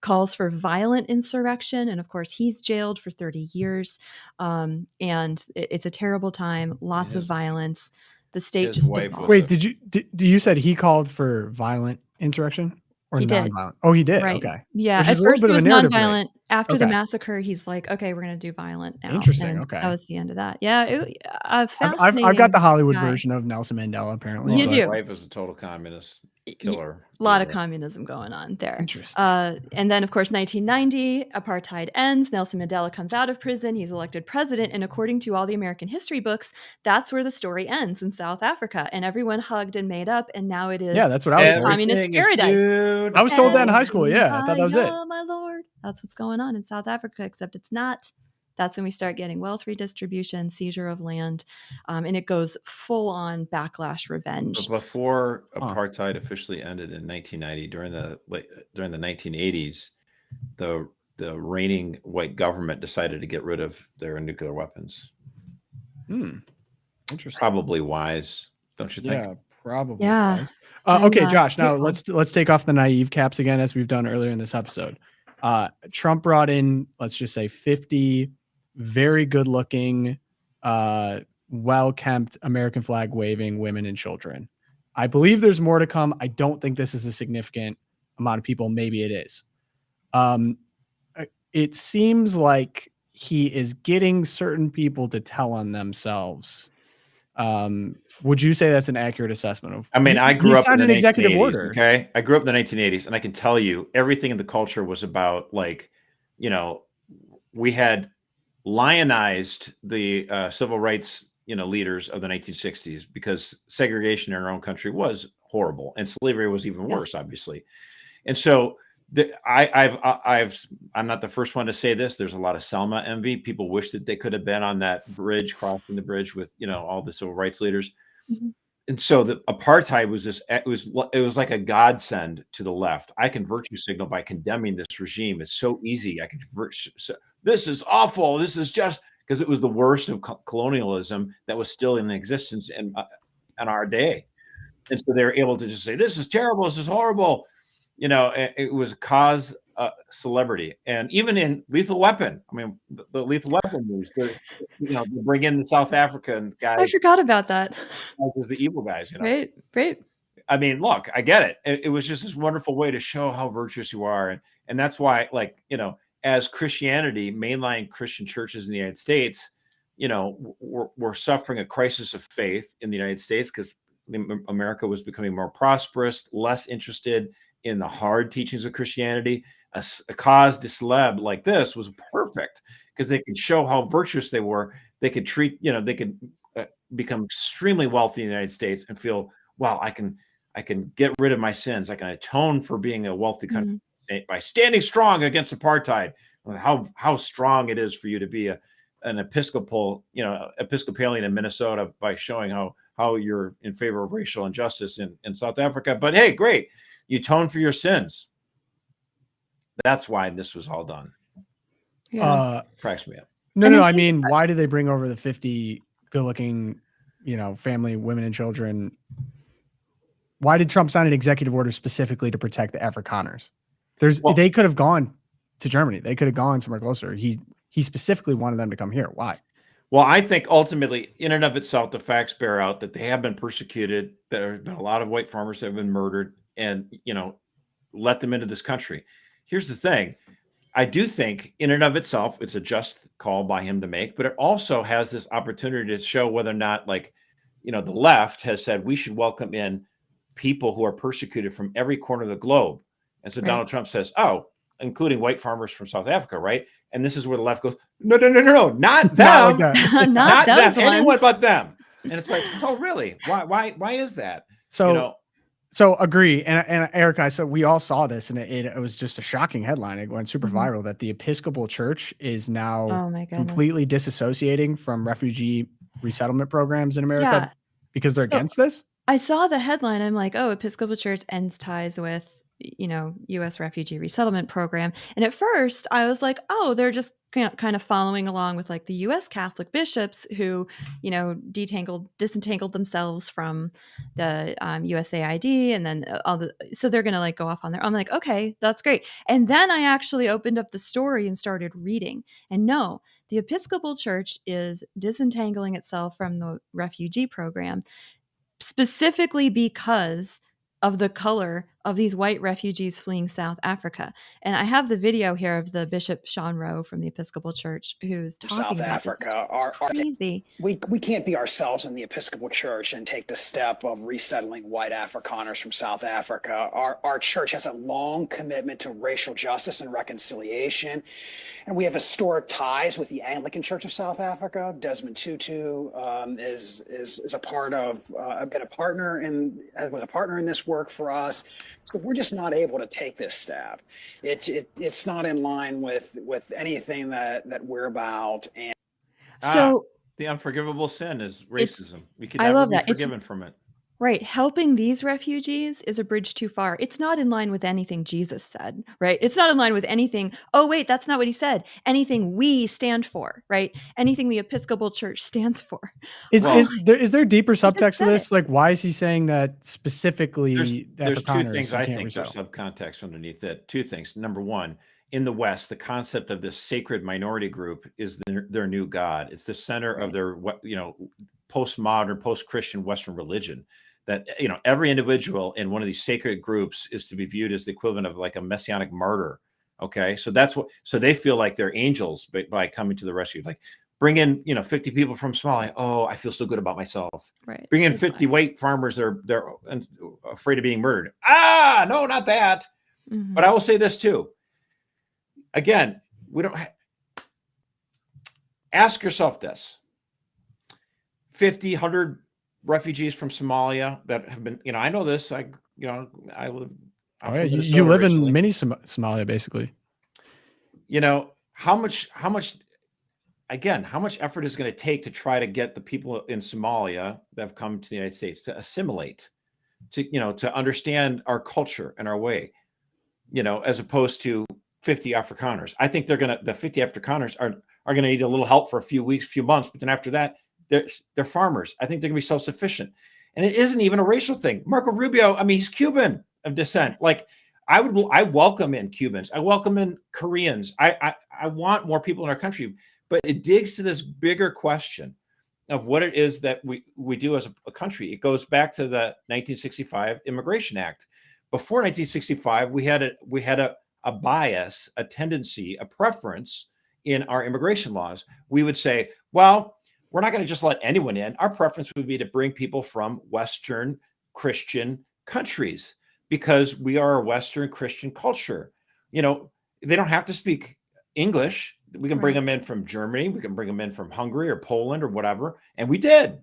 calls for violent insurrection. And of course, he's jailed for 30 years. And it's a terrible time, lots of violence. The state just devolves. Wait, you said he called for violent insurrection? Or he nonviolent? Oh, he did. Right. Okay. Yeah. At first, it was nonviolent. After the massacre, he's like, "Okay, we're going to do violent now." Interesting. And okay. that was the end of that. Yeah. I've got the Hollywood version of Nelson Mandela. Apparently, you do. My wife is a total communist killer. A lot of communism going on there. Interesting. And then, of course, 1990, apartheid ends. Nelson Mandela comes out of prison. He's elected president. And according to all the American history books, that's where the story ends in South Africa. And everyone hugged and made up. And now it is that's what I was communist paradise. I was told that in high school. Yeah, I thought that was it. Oh, my Lord. That's what's going on in South Africa, except it's not. That's when we start getting wealth redistribution, seizure of land, and it goes full on backlash revenge. But before apartheid officially ended in 1990, during the 1980s, the reigning white government decided to get rid of their nuclear weapons. Interesting. Probably wise, don't you think? Yeah, probably. Yeah. Wise. Okay, Josh. Now let's take off the naive caps again, as we've done earlier in this episode. Trump brought in, let's just say, 50 very good-looking, well-kempt, American flag waving women and children. I believe there's more to come. I don't think this is a significant amount of people. Maybe it is. It seems like he is getting certain people to tell on themselves. Would you say that's an accurate assessment of? I mean, I grew up in an executive order. Okay, I grew up in the 1980s, and I can tell you everything in the culture was about, like, we had lionized the civil rights, leaders of the 1960s because segregation in our own country was horrible, and slavery was even worse, obviously. And so I'm not the first one to say this. There's a lot of Selma envy. People wish that they could have been on that bridge, crossing the bridge with, all the civil rights leaders. Mm-hmm. And so the apartheid was it was like a godsend to the left. I can virtue signal by condemning this regime. It's so easy. I can this is awful. This is just because it was the worst of colonialism that was still in existence in our day. And so they're able to just say, this is terrible. This is horrible. It was a cause celebrity. And even in Lethal Weapon, I mean, the Lethal Weapon news, they bring in the South African guys. I forgot about that. As the evil guys, Right. I mean, look, I get it. It was just this wonderful way to show how virtuous you are. And that's why, as Christianity, mainline Christian churches in the United States, we're suffering a crisis of faith in the United States because America was becoming more prosperous, less interested in the hard teachings of Christianity, a cause de célèbre like this was perfect because they could show how virtuous they were. They could treat, they could become extremely wealthy in the United States and feel, wow, I can get rid of my sins. I can atone for being a wealthy country by standing strong against apartheid. How strong it is for you to be an Episcopalian in Minnesota by showing how you're in favor of racial injustice in South Africa. But hey, great. You atone for your sins. That's why this was all done. Yeah. Cracks me up. No. I mean, why did they bring over the 50 good-looking, family, women and children? Why did Trump sign an executive order specifically to protect the Afrikaners? They could have gone to Germany. They could have gone somewhere closer. He specifically wanted them to come here. Why? Well, I think ultimately, in and of itself, the facts bear out that they have been persecuted. There have been a lot of white farmers that have been murdered, and let them into this country. Here's the thing. I do think in and of itself, it's a just call by him to make, but it also has this opportunity to show whether or not, the left has said we should welcome in people who are persecuted from every corner of the globe. And so Donald Trump says, including white farmers from South Africa, right? And this is where the left goes, no, not them, not them, anyone but them. And it's like, oh, really? Why is that? So agree. And Erica, so we all saw this, and it was just a shocking headline. It went super viral that the Episcopal Church is now completely disassociating from refugee resettlement programs in America because they're against this. I saw the headline. I'm like, Episcopal Church ends ties with, U.S. refugee resettlement program. And at first I was like, they're just kind of following along with the U.S. Catholic bishops who, disentangled themselves from the USAID, and then so they're going to go off on their own. I'm like, okay, that's great. And then I actually opened up the story and started reading. And no, the Episcopal Church is disentangling itself from the refugee program specifically because of the color of these white refugees fleeing South Africa. And I have the video here of the Bishop Sean Rowe from the Episcopal Church who's talking about Africa. Crazy. We can't be ourselves in the Episcopal Church and take the step of resettling white Afrikaners from South Africa. Our church has a long commitment to racial justice and reconciliation. And we have historic ties with the Anglican Church of South Africa. Desmond Tutu is a part of, been a partner was a partner in this work for us. So we're just not able to take this step. It's not in line with anything that we're about. And so the unforgivable sin is racism. We can I never love be that. forgiven from it. Right. Helping these refugees is a bridge too far. It's not in line with anything Jesus said, right? It's not in line with anything. Oh, wait, that's not what he said. Anything we stand for, right? Anything the Episcopal Church stands for. Is there deeper subtext to this? Why is he saying that specifically? There's two things I think there's subcontext underneath it. Two things. Number one, in the West, the concept of this sacred minority group is their new God. It's the center of their, postmodern, post-Christian Western religion. That every individual in one of these sacred groups is to be viewed as the equivalent of a messianic martyr. Okay, so so they feel like they're angels by coming to the rescue. Bring in 50 people from Somalia. Oh, I feel so good about myself. Right. Bring in 50 white farmers. They're afraid of being murdered. No, not that. Mm-hmm. But I will say this too. Again, we don't ask yourself this: 50, 100 refugees from Somalia that have been, I know this. I live. You live in mini Somalia, basically. How much effort is going to take to try to get the people in Somalia that have come to the United States to assimilate, to understand our culture and our way, as opposed to 50 Afrikaners. I think the 50 Afrikaners are going to need a little help for a few weeks, few months, but then after that, they're farmers. I think they're going to be self-sufficient. And it isn't even a racial thing. Marco Rubio, he's Cuban of descent. I welcome in Cubans. I welcome in Koreans. I want more people in our country. But it digs to this bigger question of what it is that we do as a country. It goes back to the 1965 Immigration Act. Before 1965, we had a bias, a tendency, a preference in our immigration laws. We would say, well, we're not going to just let anyone in. Our preference would be to bring people from Western Christian countries because we are a Western Christian culture. You know, they don't have to speak English. We can bring them in from Germany. We can bring them in from Hungary or Poland or whatever. And we did.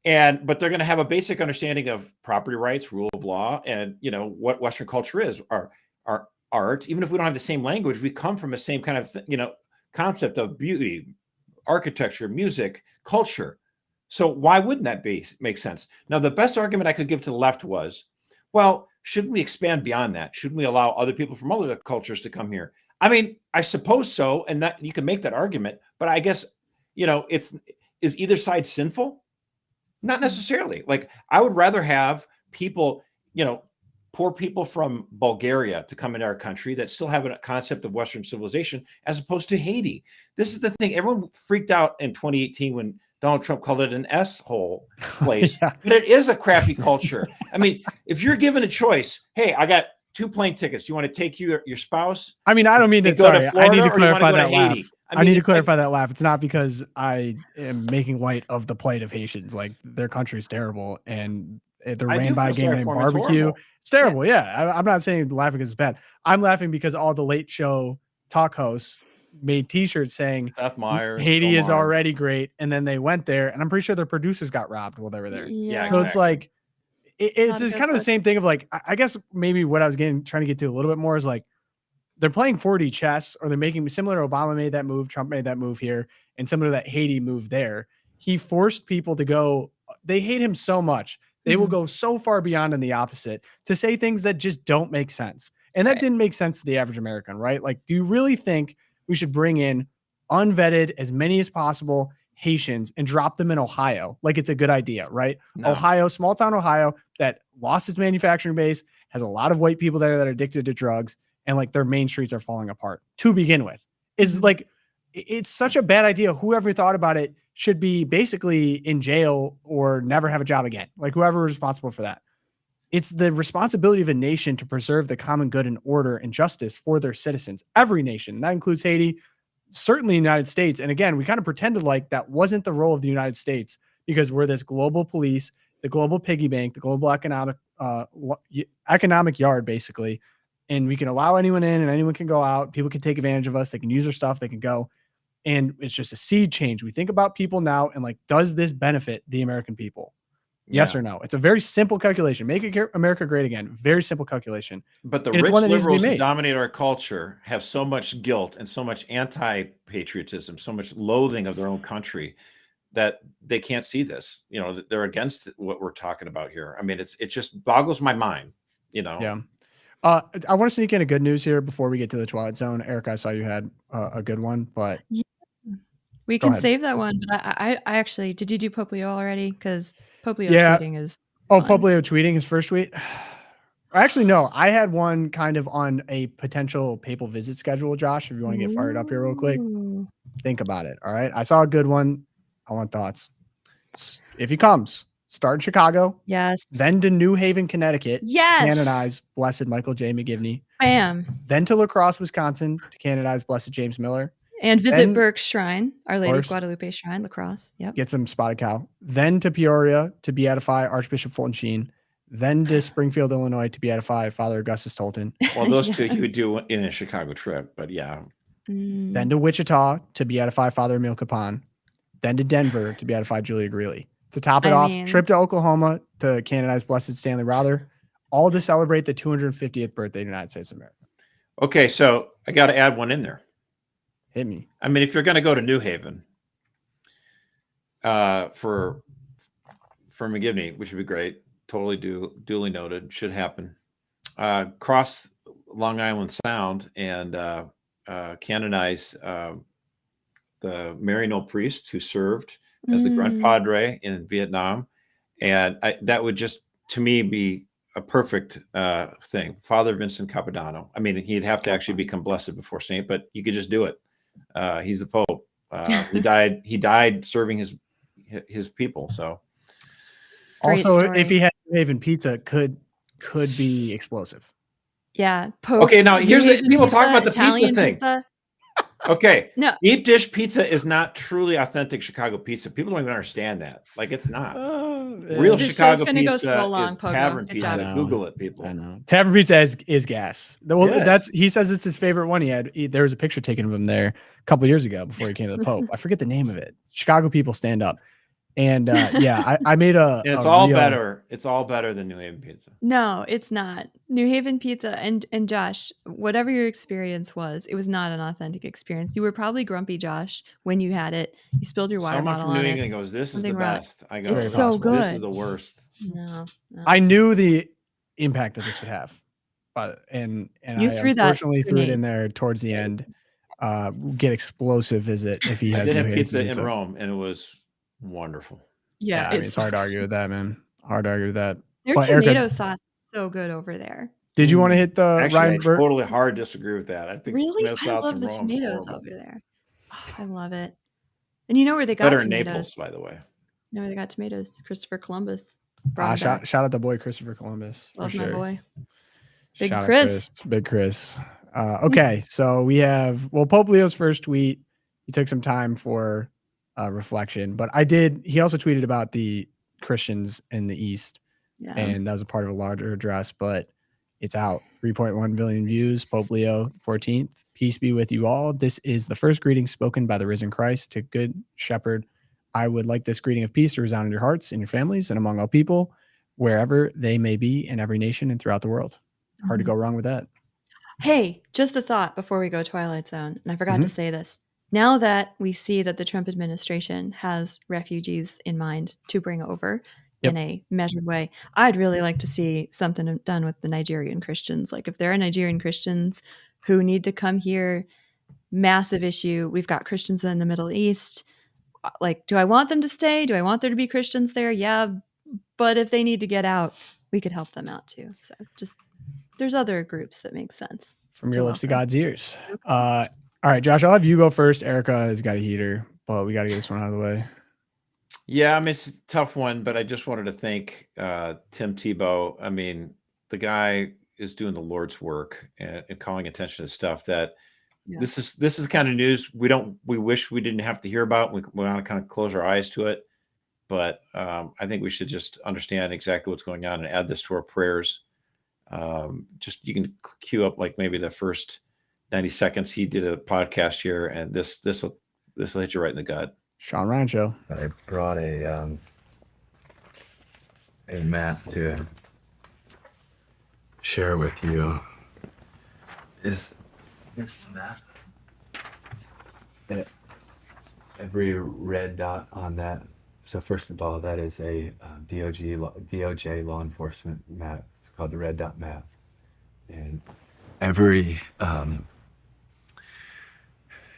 But they're going to have a basic understanding of property rights, rule of law, and, you know, what Western culture is. Our art, even if we don't have the same language, we come from the same kind of, you know, concept of beauty, architecture, music, culture. So why wouldn't that make sense? Now, the best argument I could give to the left was, well, shouldn't we expand beyond that? Shouldn't we allow other people from other cultures to come here? I mean, I suppose so, and that you can make that argument, but I guess, you know, is either side sinful? Not necessarily. Like, I would rather have people, you know, poor people from Bulgaria to come into our country that still have a concept of Western civilization, as opposed to Haiti. This is the thing. Everyone freaked out in 2018 when Donald Trump called it an S-hole place, but it is a crappy culture. I mean, if you're given a choice, hey, I got 2 plane tickets. You want to take your spouse? I mean, I don't mean to. Sorry, I need to clarify that laugh. I need to clarify that laugh. It's not because I am making light of the plight of Haitians. Like, their country's terrible, and they're ran by a game named Barbecue. It's terrible. Yeah, I'm not saying laughing because it's bad. I'm laughing because all the Late Show talk hosts made T-shirts saying Seth Meyers, Haiti is already great, and then they went there, and I'm pretty sure their producers got robbed while they were there. Yeah, so it's like it's just kind of the same thing of like, I guess maybe what I was trying to get to a little bit more is like, they're playing 4D chess, or they're making similar. Obama made that move, Trump made that move here, and similar to that Haiti move there. He forced people to go. They hate him so much. They will go so far beyond in the opposite to say things that just don't make sense. And that didn't make sense to the average American, right? Like, do you really think we should bring in unvetted, as many as possible, Haitians and drop them in Ohio? Like, it's a good idea, right? No. Ohio, small town Ohio, that lost its manufacturing base, has a lot of white people there that are addicted to drugs, and like their main streets are falling apart to begin with. Is like, it's such a bad idea. Whoever thought about it should be basically in jail or never have a job again. Like, whoever is responsible for that. It's the responsibility of a nation to preserve the common good and order and justice for their citizens. Every nation, that includes Haiti, certainly the United States. And again, we kind of pretended like that wasn't the role of the United States, because we're this global police, the global piggy bank, the global economic yard, basically. And we can allow anyone in and anyone can go out. People can take advantage of us. They can use our stuff. They can go. And it's just a seed change. We think about people now and like, does this benefit the American people? Yes or no? It's a very simple calculation. Make America great again. Very simple calculation. But the rich liberals who dominate our culture have so much guilt and so much anti-patriotism, so much loathing of their own country, that they can't see this. You know, they're against what we're talking about here. I mean, it just boggles my mind, you know? Yeah. I want to sneak in a good news here before we get to the Twilight Zone. Eric, I saw you had a good one, but we can save that one. But I actually, did you do Poplio already? Because Poplio tweeting is fun. Poplio tweeting his first tweet. Actually, no, I had one kind of on a potential papal visit schedule, Josh, if you want to get fired up here real quick. Think about it. All right. I saw a good one. I want thoughts. If he comes, start in Chicago. Yes. Then to New Haven, Connecticut. Yes. Canonize Blessed Michael J. McGivney. Bam. Then to La Crosse, Wisconsin, to canonize Blessed James Miller. And visit Burke's Shrine, Our Lady of Guadalupe Shrine, La Crosse. Yep. Get some spotted cow. Then to Peoria to beatify Archbishop Fulton Sheen. Then to Springfield, Illinois to beatify Father Augustus Tolton. Well, those two he would do in a Chicago trip, but yeah. Then to Wichita to beatify Father Emil Capon. Then to Denver to beatify Julia Greeley. To top it off, trip to Oklahoma to canonize Blessed Stanley Rother, all to celebrate the 250th birthday of the United States of America. Okay, so I got to add one in there. Hit me. I mean, if you're going to go to New Haven for McGivney, which would be great, totally duly noted, should happen. Cross Long Island Sound and canonize the Maryknoll priest who served as the Grand Padre in Vietnam. And that would just, to me, be a perfect thing. Father Vincent Capodanno. I mean, he'd have to actually become blessed before saint, but you could just do it. He's the Pope. He died serving his people. So also, if he had New Haven pizza, could be explosive. Yeah. Okay, now here's people talk about the Italian pizza thing. Pizza. Okay. No. Deep dish pizza is not truly authentic Chicago pizza. People don't even understand that. Like, it's not. Real This Chicago show's gonna go pizza so long, is Pogo. tavern Good pizza. job. Google it, people. I know. Tavern pizza is gas. Well, Yes. he says it's his favorite one. There was a picture taken of him there a couple years ago before he came to the Pope. I forget the name of it. Chicago people stand up. And I made And it's all better. It's all better than New Haven pizza. No, it's not. New Haven pizza and Josh, whatever your experience was, it was not an authentic experience. You were probably grumpy, Josh, when you had it. You spilled your water Someone bottle from New on England it. goes, "This is the Something wrong. best." I go, It's so This is good. the worst. No. I knew the impact that this would have, but and You I threw that unfortunately threw it grenade. in there towards the end. Get explosive visit if he I has did New have Haven pizza in Rome, and it was wonderful. Yeah, I mean, it's hard to argue with that, man. Hard to argue with that. Their But tomato Erica, sauce is so good over there. did you want to hit the Actually, Ryan I Burt? totally hard disagree with that. I think Really? tomato I sauce love from the Rome is tomatoes horrible. over there. Oh, I love it. And you know where they got Better in tomatoes? Naples, by the way. You know where they got tomatoes? Christopher Columbus. Brought 'em back. Shout out the boy Christopher Columbus. Love for my sure. boy. Big Shout out Chris. Big Chris. Okay, so we have Pope Leo's first tweet. He took some time for reflection, but he also tweeted about the Christians in the East, and that was a part of a larger address, but it's out. 3.1 billion views. Pope Leo XIV. Peace be with you all. This is the first greeting spoken by the risen Christ to Good Shepherd. I would like this greeting of peace to resound in your hearts, in your families, and among all people, wherever they may be in every nation and throughout the world. Hard to go wrong with that. Hey, just a thought before we go Twilight Zone, and I forgot to say this. Now that we see that the Trump administration has refugees in mind to bring over in a measured way, I'd really like to see something done with the Nigerian Christians. Like if there are Nigerian Christians who need to come here, massive issue. We've got Christians in the Middle East. Like, do I want them to stay? Do I want there to be Christians there? Yeah. But if they need to get out, we could help them out too. So just there's other groups that make sense. From your lips to God's ears. All right, Josh, I'll have you go first. Erica has got a heater, but we got to get this one out of the way. Yeah, I mean, it's a tough one, but I just wanted to thank Tim Tebow. I mean, the guy is doing the Lord's work and calling attention to stuff that this is the kind of news we wish we didn't have to hear about. We want to kind of close our eyes to it, but I think we should just understand exactly what's going on and add this to our prayers. Just you can queue up like maybe the first 90 seconds. He did a podcast here, and this will hit you right in the gut. Sean Ryan Show. I brought a map to share with you. Is this map? Every red dot on that. So first of all, that is a DOJ law enforcement map. It's called the red dot map, and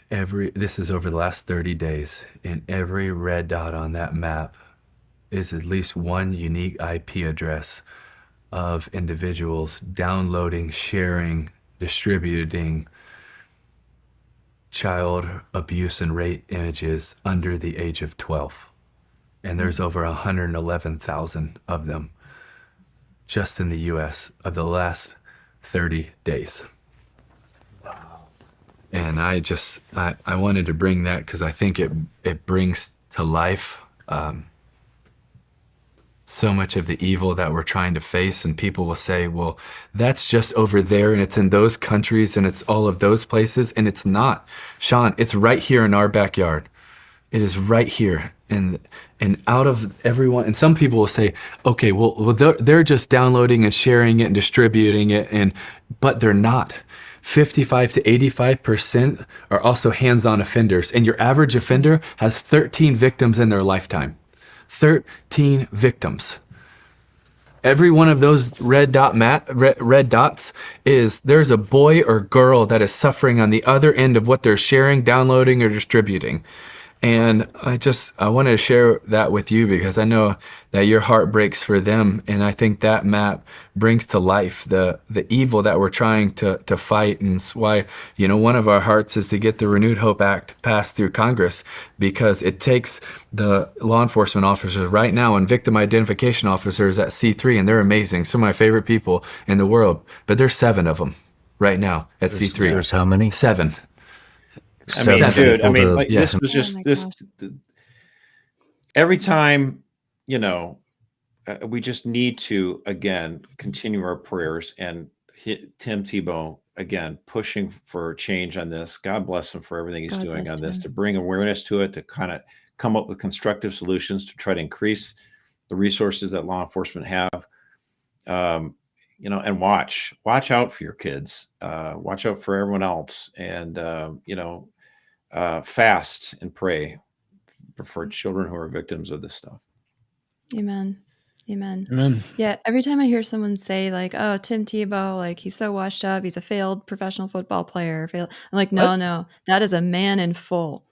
this is over the last 30 days, and every red dot on that map is at least one unique IP address of individuals downloading, sharing, distributing child abuse and rape images under the age of 12. And there's over 111,000 of them just in the US of the last 30 days. And I wanted to bring that because I think it brings to life so much of the evil that we're trying to face. And people will say, well, that's just over there and it's in those countries and it's all of those places. And it's not. Sean, it's right here in our backyard. It is right here. And out of everyone, and some people will say, okay, well they're just downloading and sharing it and distributing it, but they're not. 55 to 85% are also hands-on offenders, and your average offender has 13 victims in their lifetime. 13 victims. Every one of those red dots there's a boy or girl that is suffering on the other end of what they're sharing, downloading, or distributing. And I wanted to share that with you because I know that your heart breaks for them. And I think that map brings to life the evil that we're trying to fight. And it's why, one of our hearts is to get the Renewed Hope Act passed through Congress, because it takes the law enforcement officers right now and victim identification officers at C3, and they're amazing. Some of my favorite people in the world, but there's 7 of them right now at C3. There's how many? 7. I mean, dude, this is just this. Every time, we just need to, again, continue our prayers, and Tim Tebow, again, pushing for change on this. God bless him for everything he's doing on this, to bring awareness to it, to kind of come up with constructive solutions to try to increase the resources that law enforcement have. And watch out for your kids, watch out for everyone else, and, fast and pray for children who are victims of this stuff. Amen. Yeah. Every time I hear someone say like, "Oh, Tim Tebow, like he's so washed up, he's a failed professional football player," I'm like, no, that is a man in full.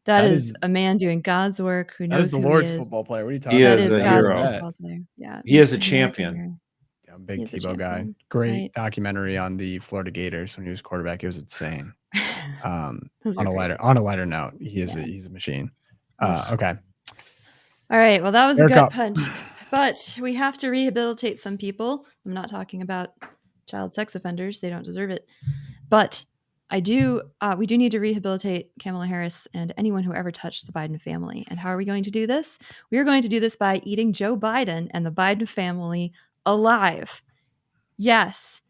That is a man doing God's work who knows that is the who Lord's he is. football player. What are you talking He about? is a hero. Yeah, he is a champion. Yeah, big Tebow guy. Great documentary on the Florida Gators when he was quarterback. It was insane. On a lighter note, he's a machine. Okay. All right. Well, that was a gut punch, punch. but we have to rehabilitate some people. I'm not talking about child sex offenders; they don't deserve it. But we do need to rehabilitate Kamala Harris and anyone who ever touched the Biden family. And how are we going to do this? We are going to do this by eating Joe Biden and the Biden family alive. Yes,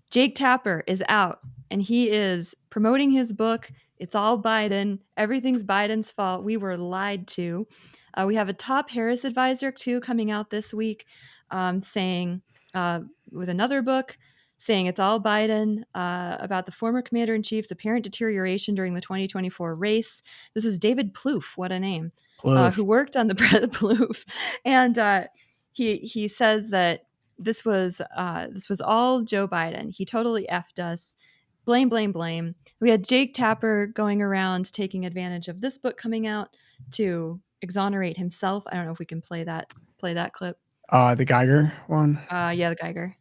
Jake Tapper is out, and he is promoting his book. It's all Biden. Everything's Biden's fault. We were lied to. We have a top Harris advisor, too, coming out this week saying, with another book, saying it's all Biden, about the former commander-in-chief's apparent deterioration during the 2024 race. This was David Plouffe, what a name, who worked on the Plouffe. And he says that this was all Joe Biden. He totally effed us. Blame. We had Jake Tapper going around taking advantage of this book coming out to exonerate himself. I don't know if we can play that clip. The Geiger one. Yeah, the Geiger.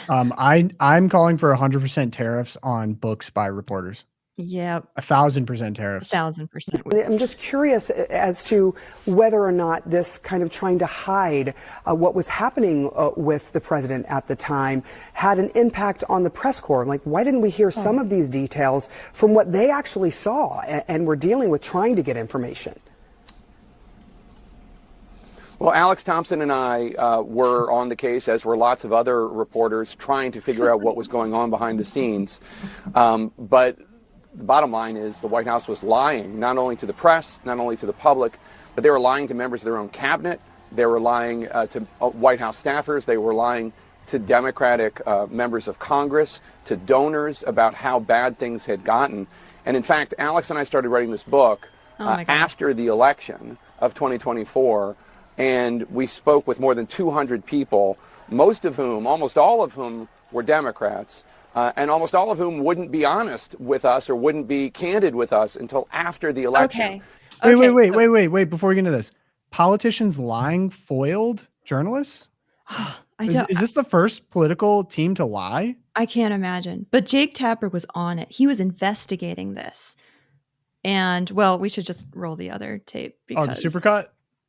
I'm calling for 100% tariffs on books by reporters. Yeah, 1,000% tariffs. 1,000%. I'm just curious as to whether or not this kind of trying to hide what was happening with the president at the time had an impact on the press corps. Like, why didn't we hear some of these details from what they actually saw and were dealing with trying to get information? Well, Alex Thompson and I were on the case, as were lots of other reporters, trying to figure out what was going on behind the scenes. But the bottom line is the White House was lying, not only to the press, not only to the public, but they were lying to members of their own cabinet. They were lying to White House staffers. They were lying to Democratic members of Congress, to donors about how bad things had gotten. And in fact, Alex and I started writing this book after the election of 2024. And we spoke with more than 200 people, almost all of whom were Democrats, and almost all of whom wouldn't be honest with us or wouldn't be candid with us until after the election. Wait, before we get into this. Politicians lying foiled journalists? Is this the first political team to lie? I can't imagine. But Jake Tapper was on it. He was investigating this. And, well, we should just roll the other tape. The supercut?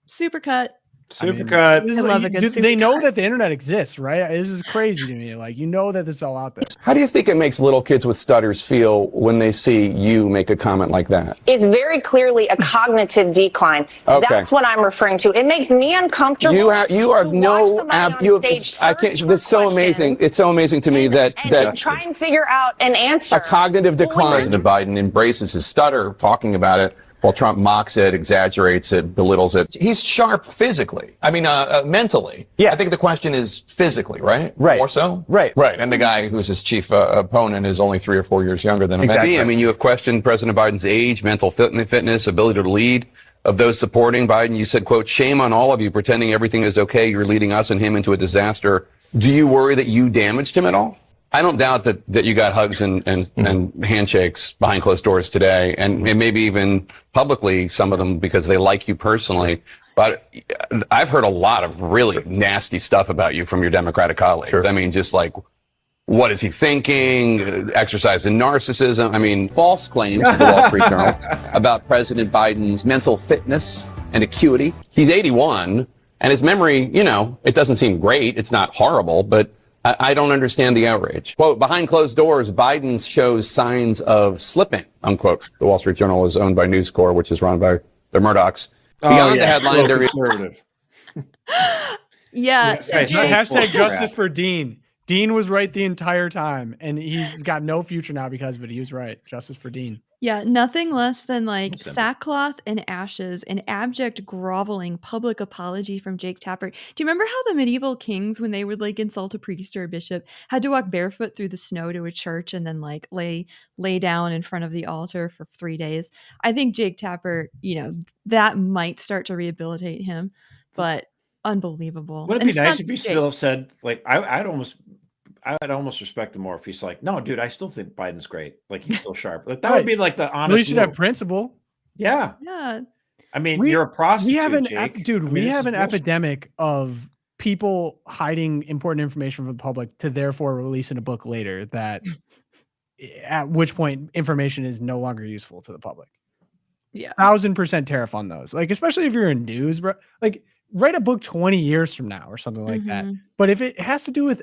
Supercut. Supercut. I love a good supercut. They know that the internet exists, right? This is crazy to me. Like, you know that this is all out there. How do you think it makes little kids with stutters feel when they see you make a comment like that? It's very clearly a cognitive decline. Okay. That's what I'm referring to. It makes me uncomfortable. You have no I can't. That's so amazing. It's so amazing to me that try and figure out an answer. A cognitive decline. President Biden embraces his stutter, talking about it, while Trump mocks it, exaggerates it, belittles it. He's sharp physically. I mean, mentally. Yeah. I think the question is physically, right? Right. More so? Right. And the guy who's his chief opponent is only 3 or 4 years younger than him. Exactly. I mean, you have questioned President Biden's age, mental fitness, ability to lead. Of those supporting Biden, you said, quote, "Shame on all of you pretending everything is okay. You're leading us and him into a disaster." Do you worry that you damaged him at all? I don't doubt that you got hugs and handshakes behind closed doors today, and maybe even publicly, some of them because they like you personally. But I've heard a lot of really nasty stuff about you from your Democratic colleagues. Sure. I mean, just like, what is he thinking? Exercise in narcissism. I mean, false claims to the Wall Street Journal about President Biden's mental fitness and acuity. He's 81, and his memory, it doesn't seem great. It's not horrible, but I don't understand the outrage. Quote, behind closed doors, Biden shows signs of slipping, unquote. The Wall Street Journal is owned by News Corp, which is run by the Murdochs. Beyond the headline, there is... Yeah. This guy's so Hashtag full of justice crap. for Dean. Dean was right the entire time, and he's got no future now because of it. He was right. Justice for Dean. Yeah, nothing less than like Simple. sackcloth and ashes, an abject groveling public apology from Jake Tapper. Do you remember how the medieval kings, when they would like insult a priest or a bishop, had to walk barefoot through the snow to a church and then like lay down in front of the altar for 3 days? I think Jake Tapper, that might start to rehabilitate him, but unbelievable. Would it And be it's nice not if he Jake. still said, like, I'd almost respect him more if he's like, no, dude, I still think Biden's great. Like, he's still sharp. Like, that would be like the honest. Well, you should have move. principle. Yeah. Yeah. I mean, you're a prostitute, We have an Jake. dude. I mean, we this have is an bullshit. epidemic of people hiding important information from the public to therefore release in a book later. That at which point information is no longer useful to the public. Yeah, 1000% tariff on those. Like, especially if you're in news, bro. Like, write a book 20 years from now or something like that. But if it has to do with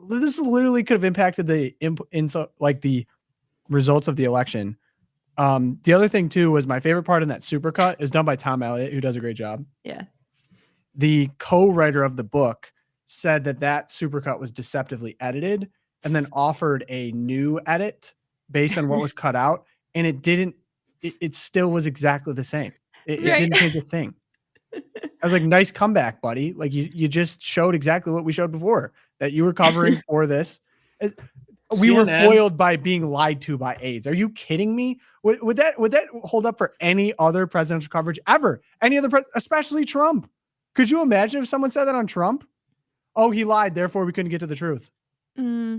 this, literally could have impacted the the results of the election. The other thing too was my favorite part in that supercut is done by Tom Elliott, who does a great job. Yeah. The co-writer of the book said that supercut was deceptively edited and then offered a new edit based on what was cut out. And it didn't, it still was exactly the same. It didn't change a thing. I was like, nice comeback, buddy. Like you just showed exactly what we showed before, that you were covering for this. We were foiled by being lied to by aides. Are you kidding me? Would that hold up for any other presidential coverage ever? Any other, especially Trump? Could you imagine if someone said that on Trump? Oh, he lied, therefore we couldn't get to the truth. Yeah,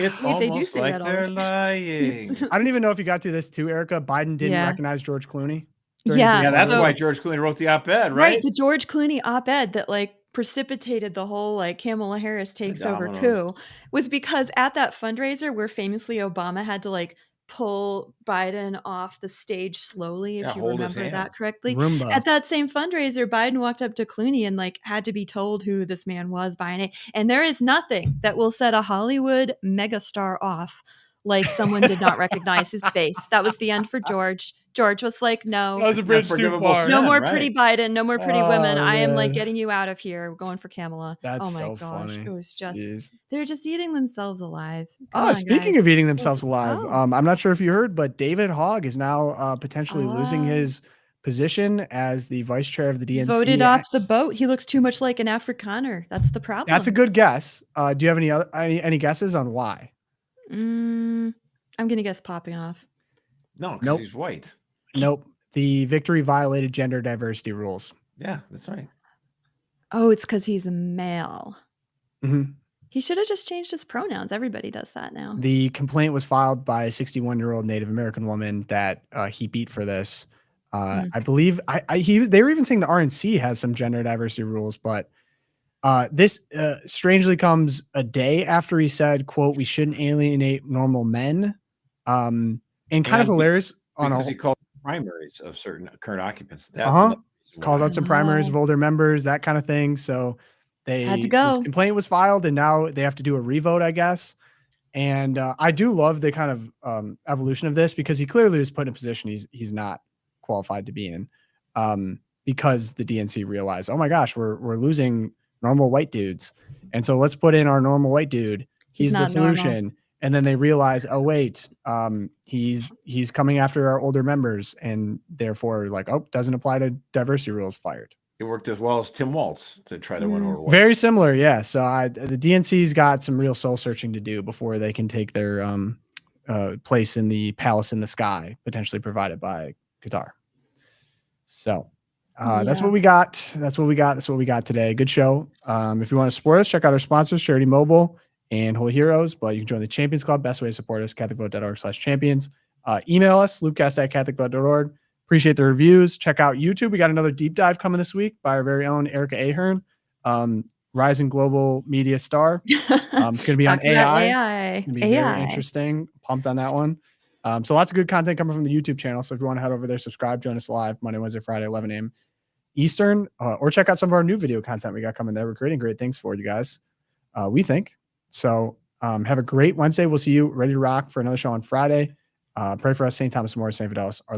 It's they do almost say like that all the they're time. lying. I don't even know if you got to this too, Erica. Biden didn't Yeah. recognize George Clooney. Yeah, That's why George Clooney wrote the op-ed, right? The George Clooney op-ed that like precipitated the whole like Kamala Harris takes over dominoes. coup was because at that fundraiser where famously Obama had to like pull Biden off the stage slowly, if you hold his remember that hand. correctly. Roomba. At that same fundraiser, Biden walked up to Clooney and like had to be told who this man was by name. And there is nothing that will set a Hollywood megastar off like someone did not recognize his face. That was the end for George. George was like, no. That was a bridge too far. No more pretty Biden. No more pretty women. Oh, I am like man. getting you out of here. We're going for Kamala. That's oh my so gosh. funny. It was just, Jeez. they're just eating themselves alive. Come on, Speaking guys. of eating themselves alive, Oh. I'm not sure if you heard, but David Hogg is now potentially losing his position as the vice chair of the DNC. Voted off the boat. He looks too much like an Afrikaner. That's the problem. That's a good guess. Do you have any guesses on why? I'm going to guess popping off. No, because Nope. he's white. Nope. The victory violated gender diversity rules. Yeah, that's right. Oh, it's because he's a male. Mhm. He should have just changed his pronouns. Everybody does that now. The complaint was filed by a 61-year-old Native American woman that he beat for this. I believe they were even saying the RNC has some gender diversity rules, but this strangely comes a day after he said, quote, "We shouldn't alienate normal men." And kind of hilarious because he called primaries of certain current occupants. That's called out some primaries of older members, that kind of thing. So they had to go. This complaint was filed, and now they have to do a revote, I guess. And I do love the kind of evolution of this, because he clearly was put in a position he's not qualified to be in, because the DNC realized, oh my gosh, we're losing normal white dudes, and so let's put in our normal white dude. He's the solution. Normal. And then they realize, oh wait, he's coming after our older members, and therefore like, oh, doesn't apply to diversity rules, fired. It worked as well as Tim Walz to try to win over white. Very similar, yeah. So the DNC's got some real soul searching to do before they can take their place in the palace in the sky, potentially provided by Qatar. So that's what we got. That's what we got today. Good show. If you want to support us, check out our sponsors, Charity Mobile and Holy Heroes. But you can join the Champions Club. Best way to support us, catholicvote.org/champions. Email us, loopcast@catholicvote.org. Appreciate the reviews. Check out YouTube. We got another deep dive coming this week by our very own Erica Ahern, rising global media star. It's going to be on AI. It's going to be very interesting. Pumped on that one. So lots of good content coming from the YouTube channel. So if you want to head over there, subscribe, join us live Monday, Wednesday, Friday, 11 a.m. Eastern, or check out some of our new video content we got coming there. We're creating great things for you guys, we think. So have a great Wednesday. We'll see you ready to rock for another show on Friday. Pray for us, St. Thomas More, St. Fidelis.